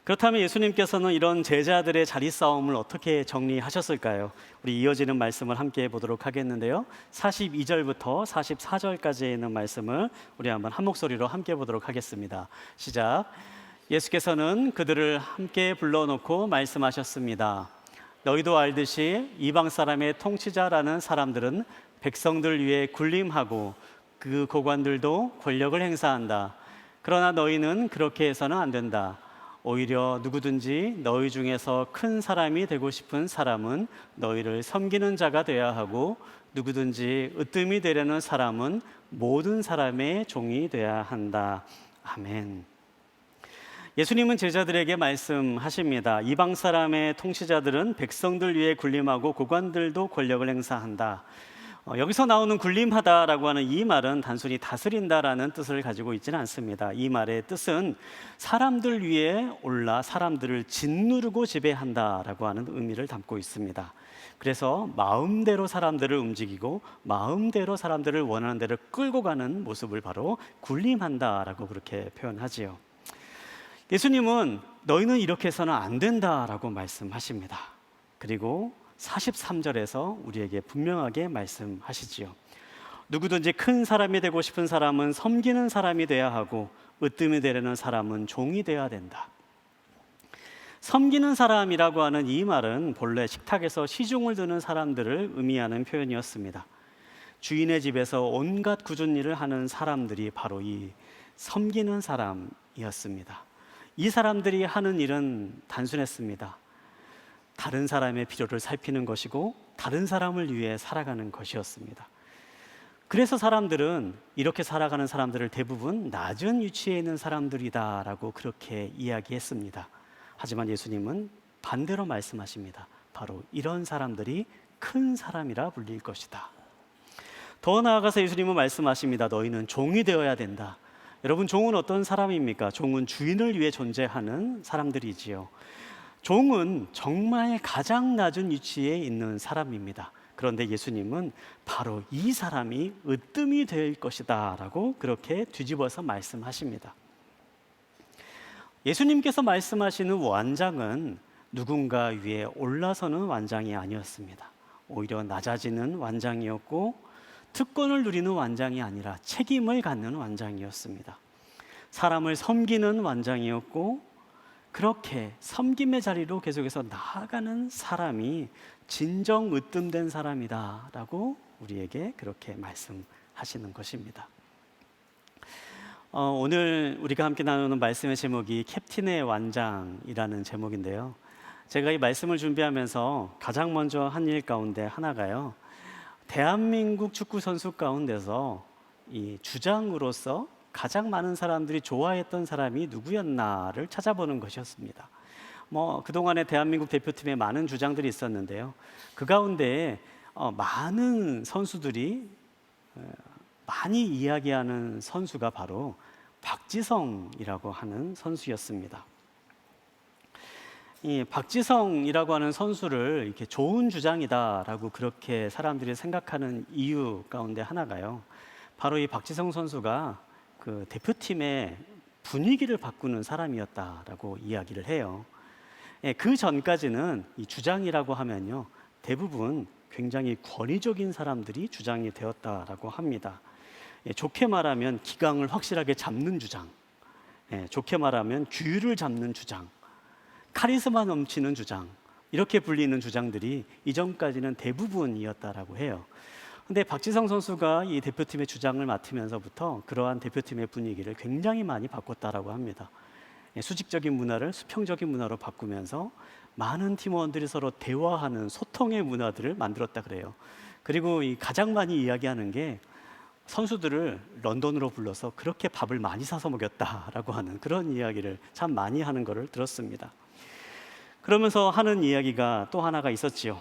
그렇다면 예수님께서는 이런 제자들의 자리 싸움을 어떻게 정리하셨을까요? 우리 이어지는 말씀을 함께 보도록 하겠는데요, 42절부터 44절까지에 있는 말씀을 우리 한번 한 목소리로 함께 보도록 하겠습니다. 시작. 예수께서는 그들을 함께 불러놓고 말씀하셨습니다. 너희도 알듯이 이방 사람의 통치자라는 사람들은 백성들 위에 군림하고 그 고관들도 권력을 행사한다. 그러나 너희는 그렇게 해서는 안 된다. 오히려 누구든지 너희 중에서 큰 사람이 되고 싶은 사람은 너희를 섬기는 자가 되어야 하고, 누구든지 으뜸이 되려는 사람은 모든 사람의 종이 되어야 한다. 아멘. 예수님은 제자들에게 말씀하십니다. 이방 사람의 통치자들은 백성들 위에 군림하고 고관들도 권력을 행사한다. 여기서 나오는 군림하다라고 하는 이 말은 단순히 다스린다라는 뜻을 가지고 있지는 않습니다. 이 말의 뜻은 사람들 위에 올라 사람들을 짓누르고 지배한다라고 하는 의미를 담고 있습니다. 그래서 마음대로 사람들을 움직이고 마음대로 사람들을 원하는 대로 끌고 가는 모습을 바로 군림한다라고 그렇게 표현하지요. 예수님은 너희는 이렇게 해서는 안 된다라고 말씀하십니다. 그리고 43절에서 우리에게 분명하게 말씀하시지요. 누구든지 큰 사람이 되고 싶은 사람은 섬기는 사람이 되어야 하고, 으뜸이 되려는 사람은 종이 되어야 된다. 섬기는 사람이라고 하는 이 말은 본래 식탁에서 시중을 드는 사람들을 의미하는 표현이었습니다. 주인의 집에서 온갖 굳은 일을 하는 사람들이 바로 이 섬기는 사람이었습니다. 이 사람들이 하는 일은 단순했습니다. 다른 사람의 필요를 살피는 것이고 다른 사람을 위해 살아가는 것이었습니다. 그래서 사람들은 이렇게 살아가는 사람들을 대부분 낮은 위치에 있는 사람들이다라고 그렇게 이야기했습니다. 하지만 예수님은 반대로 말씀하십니다. 바로 이런 사람들이 큰 사람이라 불릴 것이다. 더 나아가서 예수님은 말씀하십니다. 너희는 종이 되어야 된다. 여러분, 종은 어떤 사람입니까? 종은 주인을 위해 존재하는 사람들이지요. 종은 정말 가장 낮은 위치에 있는 사람입니다. 그런데 예수님은 바로 이 사람이 으뜸이 될 것이다 라고 그렇게 뒤집어서 말씀하십니다. 예수님께서 말씀하시는 완장은 누군가 위에 올라서는 완장이 아니었습니다. 오히려 낮아지는 완장이었고 특권을 누리는 완장이 아니라 책임을 갖는 완장이었습니다. 사람을 섬기는 완장이었고 그렇게 섬김의 자리로 계속해서 나아가는 사람이 진정 으뜸된 사람이다 라고 우리에게 그렇게 말씀하시는 것입니다. 오늘 우리가 함께 나누는 말씀의 제목이 캡틴의 완장이라는 제목인데요. 제가 이 말씀을 준비하면서 가장 먼저 한 일 가운데 하나가요, 대한민국 축구 선수 가운데서 이 주장으로서 가장 많은 사람들이 좋아했던 사람이 누구였나를 찾아보는 것이었습니다. 그동안에 대한민국 대표팀에 많은 주장들이 있었는데요. 그 가운데 많은 선수들이 많이 이야기하는 선수가 바로 박지성이라고 하는 선수였습니다. 이 박지성이라고 하는 선수를 이렇게 좋은 주장이다라고 그렇게 사람들이 생각하는 이유 가운데 하나가요, 바로 이 박지성 선수가 그 대표팀의 분위기를 바꾸는 사람이었다라고 이야기를 해요. 그 전까지는 이 주장이라고 하면요, 대부분 굉장히 권위적인 사람들이 주장이 되었다라고 합니다. 좋게 말하면 기강을 확실하게 잡는 주장, 좋게 말하면 규율을 잡는 주장, 카리스마 넘치는 주장, 이렇게 불리는 주장들이 이전까지는 대부분이었다라고 해요. 근데 박지성 선수가 이 대표팀의 주장을 맡으면서부터 그러한 대표팀의 분위기를 굉장히 많이 바꿨다라고 합니다. 수직적인 문화를 수평적인 문화로 바꾸면서 많은 팀원들이 서로 대화하는 소통의 문화들을 만들었다 그래요. 그리고 이 가장 많이 이야기하는 게 선수들을 런던으로 불러서 그렇게 밥을 많이 사서 먹였다라고 하는 그런 이야기를 참 많이 하는 것을 들었습니다. 그러면서 하는 이야기가 또 하나가 있었지요.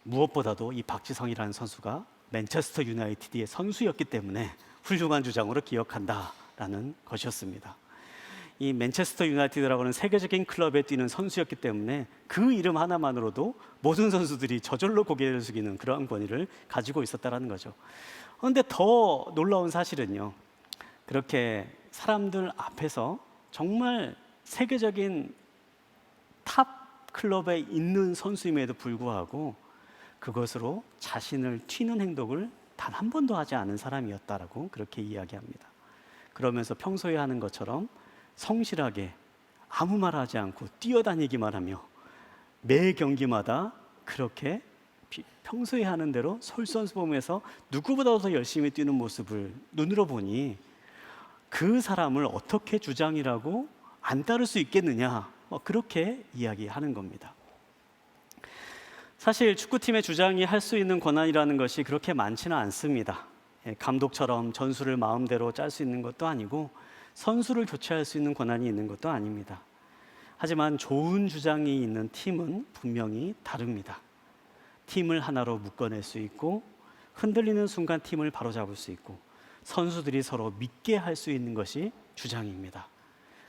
무엇보다도 이 박지성이라는 선수가 맨체스터 유나이티드의 선수였기 때문에 훌륭한 주장으로 기억한다라는 것이었습니다. 이 맨체스터 유나이티드라고 하는 세계적인 클럽에 뛰는 선수였기 때문에 그 이름 하나만으로도 모든 선수들이 저절로 고개를 숙이는 그러한 권위를 가지고 있었다는 거죠. 그런데 더 놀라운 사실은요, 그렇게 사람들 앞에서 정말 세계적인 탑 클럽에 있는 선수임에도 불구하고 그것으로 자신을 튀는 행동을 단 한 번도 하지 않은 사람이었다라고 그렇게 이야기합니다. 그러면서 평소에 하는 것처럼 성실하게 아무 말 하지 않고 뛰어다니기만 하며 매 경기마다 그렇게 평소에 하는 대로 솔선수범해서 누구보다도 더 열심히 뛰는 모습을 눈으로 보니 그 사람을 어떻게 주장이라고 안 따를 수 있겠느냐, 그렇게 이야기하는 겁니다. 사실 축구팀의 주장이 할 수 있는 권한이라는 것이 그렇게 많지는 않습니다. 감독처럼 전술을 마음대로 짤 수 있는 것도 아니고 선수를 교체할 수 있는 권한이 있는 것도 아닙니다. 하지만 좋은 주장이 있는 팀은 분명히 다릅니다. 팀을 하나로 묶어낼 수 있고 흔들리는 순간 팀을 바로잡을 수 있고 선수들이 서로 믿게 할 수 있는 것이 주장입니다.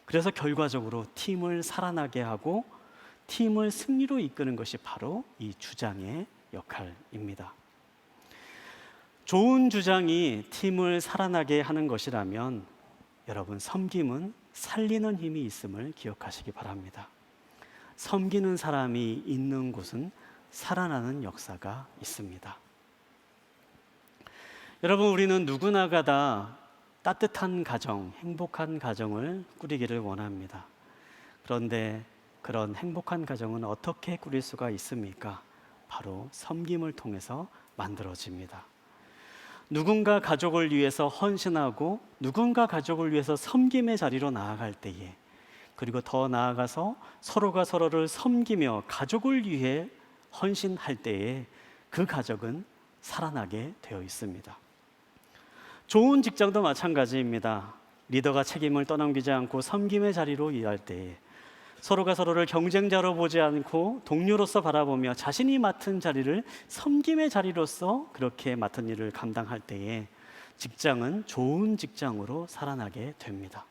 그래서 결과적으로 팀을 살아나게 하고 팀을 승리로 이끄는 것이 바로 이 주장의 역할입니다. 좋은 주장이 팀을 살아나게 하는 것이라면 여러분, 섬김은 살리는 힘이 있음을 기억하시기 바랍니다. 섬기는 사람이 있는 곳은 살아나는 역사가 있습니다. 여러분, 우리는 누구나가 다 따뜻한 가정, 행복한 가정을 꾸리기를 원합니다. 그런데 그런 행복한 가정은 어떻게 꾸릴 수가 있습니까? 바로 섬김을 통해서 만들어집니다. 누군가 가족을 위해서 헌신하고 누군가 가족을 위해서 섬김의 자리로 나아갈 때에, 그리고 더 나아가서 서로가 서로를 섬기며 가족을 위해 헌신할 때에 그 가족은 살아나게 되어 있습니다. 좋은 직장도 마찬가지입니다. 리더가 책임을 떠넘기지 않고 섬김의 자리로 일할 때에, 서로가 서로를 경쟁자로 보지 않고 동료로서 바라보며 자신이 맡은 자리를 섬김의 자리로서 그렇게 맡은 일을 감당할 때에 직장은 좋은 직장으로 살아나게 됩니다.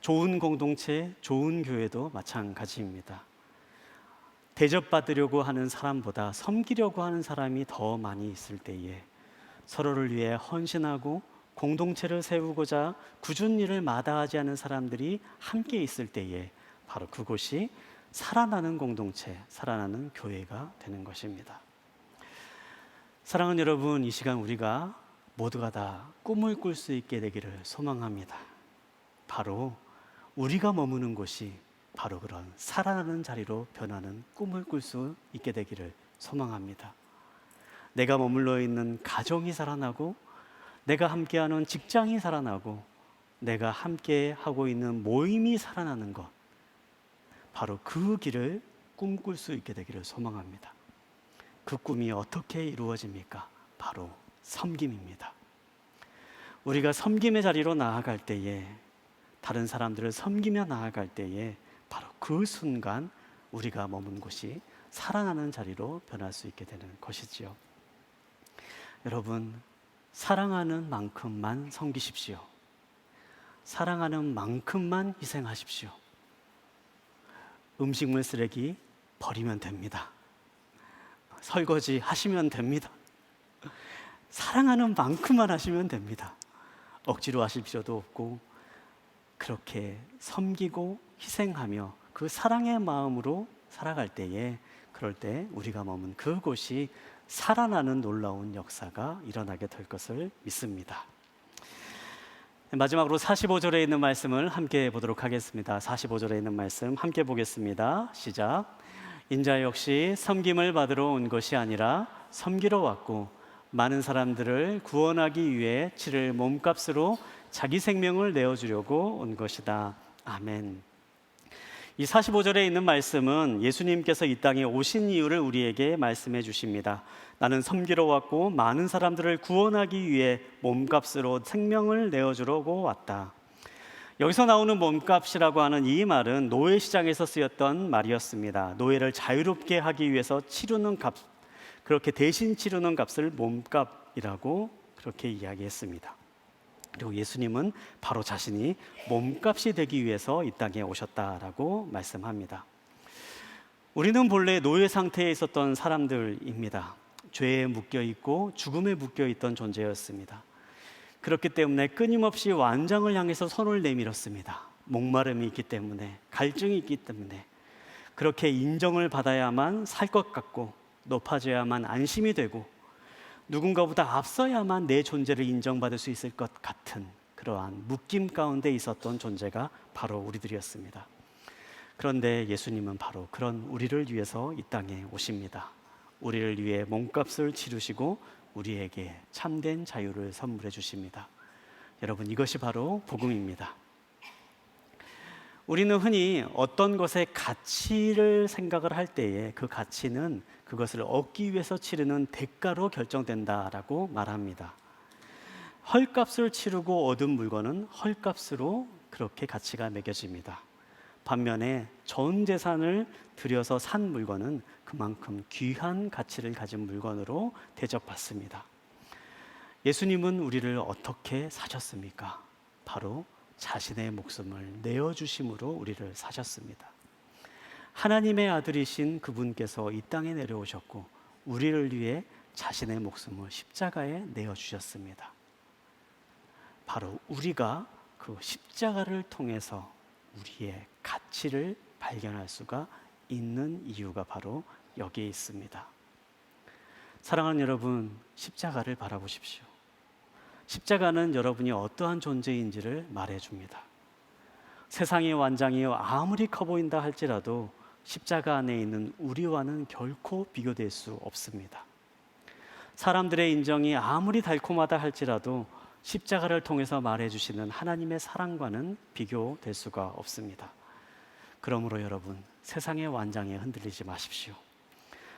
좋은 공동체, 좋은 교회도 마찬가지입니다. 대접받으려고 하는 사람보다 섬기려고 하는 사람이 더 많이 있을 때에, 서로를 위해 헌신하고 공동체를 세우고자 굳은 일을 마다하지 않은 사람들이 함께 있을 때에 바로 그곳이 살아나는 공동체, 살아나는 교회가 되는 것입니다. 사랑하는 여러분, 이 시간 우리가 모두가 다 꿈을 꿀 수 있게 되기를 소망합니다. 바로 우리가 머무는 곳이 바로 그런 살아나는 자리로 변하는 꿈을 꿀 수 있게 되기를 소망합니다. 내가 머물러 있는 가정이 살아나고, 내가 함께하는 직장이 살아나고, 내가 함께 하고 있는 모임이 살아나는 것, 바로 그 길을 꿈꿀 수 있게 되기를 소망합니다. 그 꿈이 어떻게 이루어집니까? 바로 섬김입니다. 우리가 섬김의 자리로 나아갈 때에, 다른 사람들을 섬기며 나아갈 때에 바로 그 순간 우리가 머문 곳이 살아나는 자리로 변할 수 있게 되는 것이지요. 여러분, 사랑하는 만큼만 섬기십시오. 사랑하는 만큼만 희생하십시오. 음식물 쓰레기 버리면 됩니다. 설거지 하시면 됩니다. 사랑하는 만큼만 하시면 됩니다. 억지로 하실 필요도 없고, 그렇게 섬기고 희생하며 그 사랑의 마음으로 살아갈 때에, 그럴 때 우리가 머문 그곳이 살아나는 놀라운 역사가 일어나게 될 것을 믿습니다. 마지막으로 45절에 있는 말씀을 함께 보도록 하겠습니다. 45절에 있는 말씀 함께 보겠습니다. 시작. 인자 역시 섬김을 받으러 온 것이 아니라 섬기러 왔고 많은 사람들을 구원하기 위해 치를 몸값으로 자기 생명을 내어주려고 온 것이다. 아멘. 이 45절에 있는 말씀은 예수님께서 이 땅에 오신 이유를 우리에게 말씀해 주십니다. 나는 섬기러 왔고 많은 사람들을 구원하기 위해 몸값으로 생명을 내어주려고 왔다. 여기서 나오는 몸값이라고 하는 이 말은 노예 시장에서 쓰였던 말이었습니다. 노예를 자유롭게 하기 위해서 치르는 값, 그렇게 대신 치르는 값을 몸값이라고 그렇게 이야기했습니다. 그리고 예수님은 바로 자신이 몸값이 되기 위해서 이 땅에 오셨다라고 말씀합니다. 우리는 본래 노예 상태에 있었던 사람들입니다. 죄에 묶여 있고 죽음에 묶여 있던 존재였습니다. 그렇기 때문에 끊임없이 완장을 향해서 손을 내밀었습니다. 목마름이 있기 때문에, 갈증이 있기 때문에, 그렇게 인정을 받아야만 살 것 같고 높아져야만 안심이 되고 누군가보다 앞서야만 내 존재를 인정받을 수 있을 것 같은 그러한 묶임 가운데 있었던 존재가 바로 우리들이었습니다. 그런데 예수님은 바로 그런 우리를 위해서 이 땅에 오십니다. 우리를 위해 몸값을 치르시고 우리에게 참된 자유를 선물해 주십니다. 여러분, 이것이 바로 복음입니다. 우리는 흔히 어떤 것의 가치를 생각을 할 때에 그 가치는 그것을 얻기 위해서 치르는 대가로 결정된다라고 말합니다. 헐값을 치르고 얻은 물건은 헐값으로 그렇게 가치가 매겨집니다. 반면에 전 재산을 들여서 산 물건은 그만큼 귀한 가치를 가진 물건으로 대접받습니다. 예수님은 우리를 어떻게 사셨습니까? 바로 자신의 목숨을 내어주심으로 우리를 사셨습니다. 하나님의 아들이신 그분께서 이 땅에 내려오셨고 우리를 위해 자신의 목숨을 십자가에 내어주셨습니다. 바로 우리가 그 십자가를 통해서 우리의 가치를 발견할 수가 있는 이유가 바로 여기에 있습니다. 사랑하는 여러분, 십자가를 바라보십시오. 십자가는 여러분이 어떠한 존재인지를 말해줍니다. 세상의 완장이 아무리 커 보인다 할지라도 십자가 안에 있는 우리와는 결코 비교될 수 없습니다. 사람들의 인정이 아무리 달콤하다 할지라도 십자가를 통해서 말해주시는 하나님의 사랑과는 비교될 수가 없습니다. 그러므로 여러분, 세상의 완장에 흔들리지 마십시오.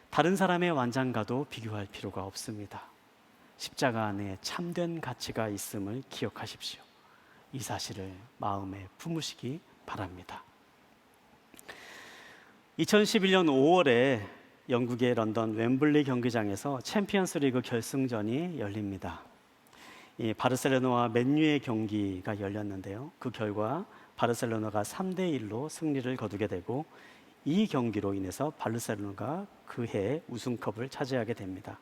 다른 사람의 완장과도 비교할 필요가 없습니다. 십자가 안에 참된 가치가 있음을 기억하십시오. 이 사실을 마음에 품으시기 바랍니다. 2011년 5월에 영국의 런던 웸블리 경기장에서 챔피언스 리그 결승전이 열립니다. 이 바르셀로나와 맨유의 경기가 열렸는데요. 그 결과 바르셀로나가 3대1로 승리를 거두게 되고 이 경기로 인해서 바르셀로나가 그해 우승컵을 차지하게 됩니다.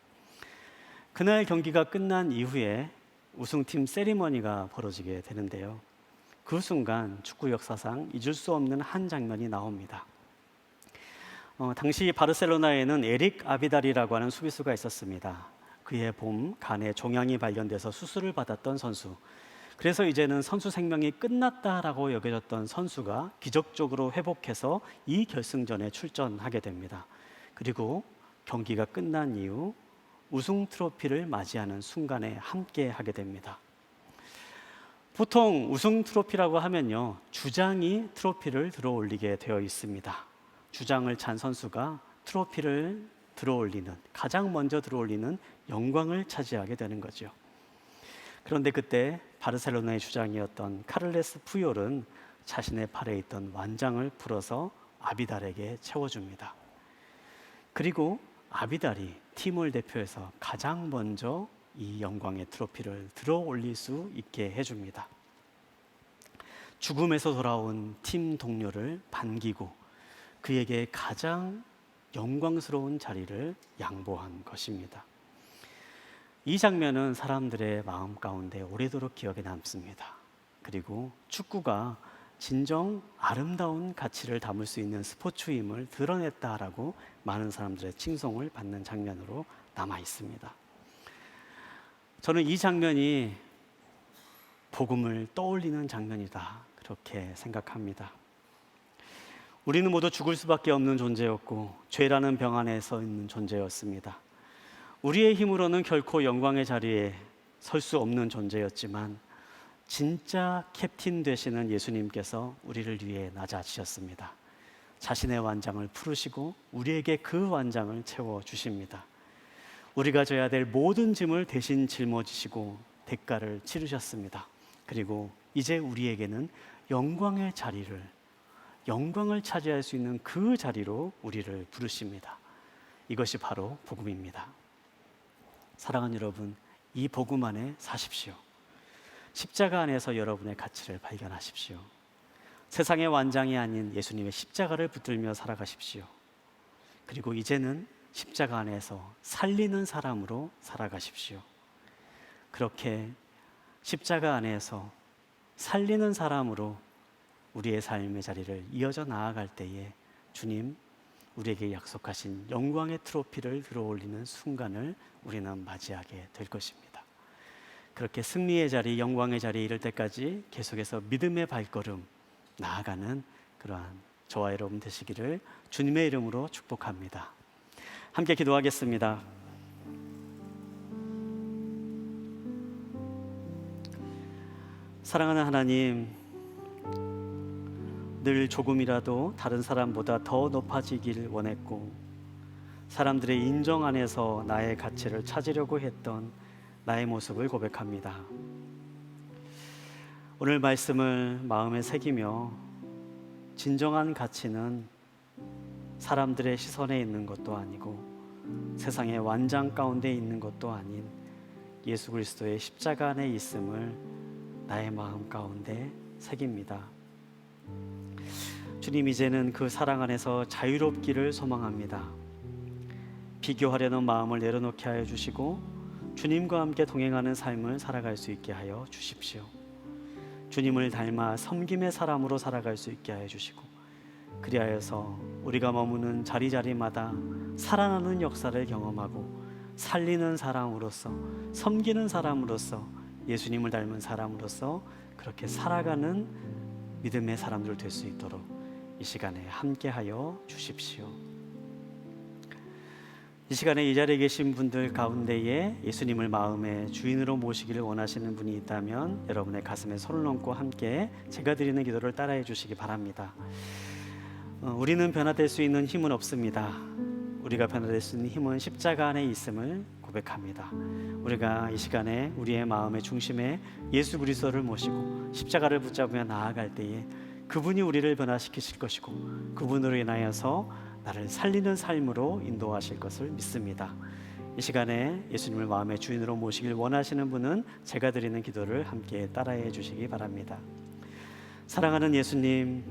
그날 경기가 끝난 이후에 우승팀 세리머니가 벌어지게 되는데요. 그 순간 축구 역사상 잊을 수 없는 한 장면이 나옵니다. 당시 바르셀로나에는 에릭 아비달이라고 하는 수비수가 있었습니다. 그해 봄 간에 종양이 발견돼서 수술을 받았던 선수. 그래서 이제는 선수 생명이 끝났다라고 여겨졌던 선수가 기적적으로 회복해서 이 결승전에 출전하게 됩니다. 그리고 경기가 끝난 이후 우승 트로피를 맞이하는 순간에 함께 하게 됩니다. 보통 우승 트로피라고 하면요, 주장이 트로피를 들어 올리게 되어 있습니다. 주장을 찬 선수가 트로피를 들어올리는, 가장 먼저 들어올리는 영광을 차지하게 되는 거죠. 그런데 그때 바르셀로나의 주장이었던 카를레스 푸올은 자신의 팔에 있던 완장을 풀어서 아비달에게 채워줍니다. 그리고 아비달이 팀을 대표해서 가장 먼저 이 영광의 트로피를 들어올릴 수 있게 해줍니다. 죽음에서 돌아온 팀 동료를 반기고 그에게 가장 영광스러운 자리를 양보한 것입니다. 이 장면은 사람들의 마음 가운데 오래도록 기억에 남습니다. 그리고 축구가 진정 아름다운 가치를 담을 수 있는 스포츠임을 드러냈다라고 많은 사람들의 칭송을 받는 장면으로 남아 있습니다. 저는 이 장면이 복음을 떠올리는 장면이다, 그렇게 생각합니다. 우리는 모두 죽을 수밖에 없는 존재였고 죄라는 병 안에 서 있는 존재였습니다. 우리의 힘으로는 결코 영광의 자리에 설 수 없는 존재였지만 진짜 캡틴 되시는 예수님께서 우리를 위해 낮아지셨습니다. 자신의 완장을 풀으시고 우리에게 그 완장을 채워주십니다. 우리가 져야 될 모든 짐을 대신 짊어지시고 대가를 치르셨습니다. 그리고 이제 우리에게는 영광의 자리를, 영광을 차지할 수 있는 그 자리로 우리를 부르십니다. 이것이 바로 복음입니다. 사랑하는 여러분, 이 복음 안에 사십시오. 십자가 안에서 여러분의 가치를 발견하십시오. 세상의 완장이 아닌 예수님의 십자가를 붙들며 살아가십시오. 그리고 이제는 십자가 안에서 살리는 사람으로 살아가십시오. 그렇게 십자가 안에서 살리는 사람으로 우리의 삶의 자리를 이어져 나아갈 때에 주님, 우리에게 약속하신 영광의 트로피를 들어올리는 순간을 우리는 맞이하게 될 것입니다. 그렇게 승리의 자리, 영광의 자리에 이를 때까지 계속해서 믿음의 발걸음 나아가는 그러한 저와 여러분 되시기를 주님의 이름으로 축복합니다. 함께 기도하겠습니다. 사랑하는 하나님, 늘 조금이라도 다른 사람보다 더 높아지길 원했고 사람들의 인정 안에서 나의 가치를 찾으려고 했던 나의 모습을 고백합니다. 오늘 말씀을 마음에 새기며 진정한 가치는 사람들의 시선에 있는 것도 아니고 세상의 완장 가운데 있는 것도 아닌 예수 그리스도의 십자가 안에 있음을 나의 마음 가운데 새깁니다. 주님, 이제는 그 사랑 안에서 자유롭기를 소망합니다. 비교하려는 마음을 내려놓게 하여 주시고 주님과 함께 동행하는 삶을 살아갈 수 있게 하여 주십시오. 주님을 닮아 섬김의 사람으로 살아갈 수 있게 하여 주시고 그리하여서 우리가 머무는 자리자리마다 살아나는 역사를 경험하고 살리는 사람으로서, 섬기는 사람으로서, 예수님을 닮은 사람으로서 그렇게 살아가는 믿음의 사람들 될 수 있도록 이 시간에 함께하여 주십시오. 이 시간에 이 자리에 계신 분들 가운데에 예수님을 마음의 주인으로 모시기를 원하시는 분이 있다면 여러분의 가슴에 손을 얹고 함께 제가 드리는 기도를 따라해 주시기 바랍니다. 우리는 변화될 수 있는 힘은 없습니다. 우리가 변화될 수 있는 힘은 십자가 안에 있음을 고백합니다. 우리가 이 시간에 우리의 마음의 중심에 예수 그리스도를 모시고 십자가를 붙잡으며 나아갈 때에 그분이 우리를 변화시키실 것이고 그분으로 인하여서 나를 살리는 삶으로 인도하실 것을 믿습니다. 이 시간에 예수님을 마음의 주인으로 모시길 원하시는 분은 제가 드리는 기도를 함께 따라해 주시기 바랍니다. 사랑하는 예수님,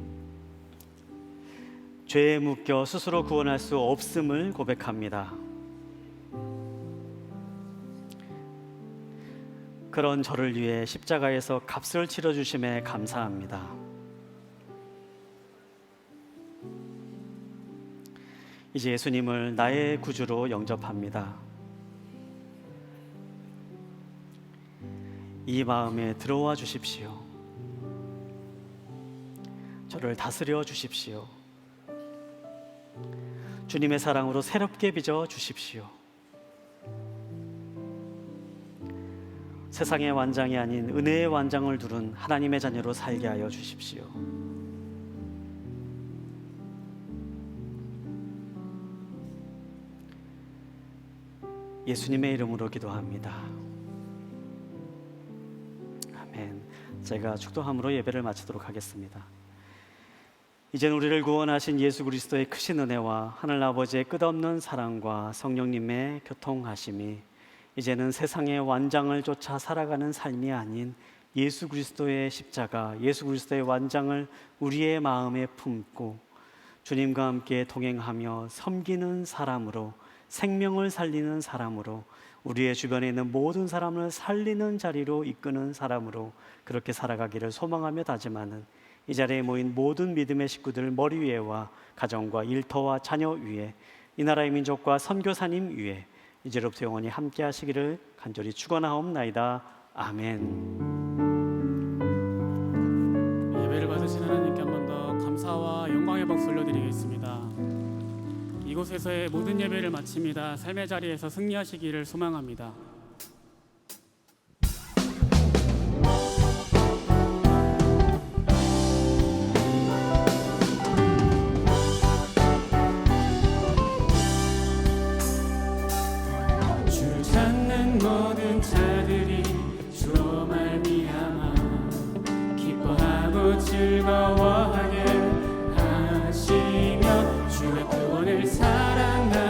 죄에 묶여 스스로 구원할 수 없음을 고백합니다. 그런 저를 위해 십자가에서 값을 치러주심에 감사합니다. 이제 예수님을 나의 구주로 영접합니다. 이 마음에 들어와 주십시오. 저를 다스려 주십시오. 주님의 사랑으로 새롭게 빚어 주십시오. 세상의 완장이 아닌 은혜의 완장을 두른 하나님의 자녀로 살게 하여 주십시오. 예수님의 이름으로 기도합니다. 아멘. 제가 축도함으로 예배를 마치도록 하겠습니다. 이제는 우리를 구원하신 예수 그리스도의 크신 은혜와 하늘 아버지의 끝없는 사랑과 성령님의 교통하심이 이제는 세상의 완장을 쫓아 살아가는 삶이 아닌 예수 그리스도의 십자가, 예수 그리스도의 완장을 우리의 마음에 품고 주님과 함께 동행하며 섬기는 사람으로, 생명을 살리는 사람으로, 우리의 주변에 있는 모든 사람을 살리는 자리로 이끄는 사람으로 그렇게 살아가기를 소망하며 다짐하는 이 자리에 모인 모든 믿음의 식구들 머리 위에와 가정과 일터와 자녀 위에, 이 나라의 민족과 선교사님 위에 이제로부터 영원히 함께 하시기를 간절히 축원하옵나이다. 아멘. 예배를 받으신 하나님께 한 번 더 감사와 영광의 박수 올려드리겠습니다. 이곳에서의 모든 예배를 마칩니다. 삶의 자리에서 승리하시기를 소망합니다. 주 찾는 모든 자들이 주로 말미암아 기뻐하고 즐거워하게 하시며 주의 구원을 사랑하며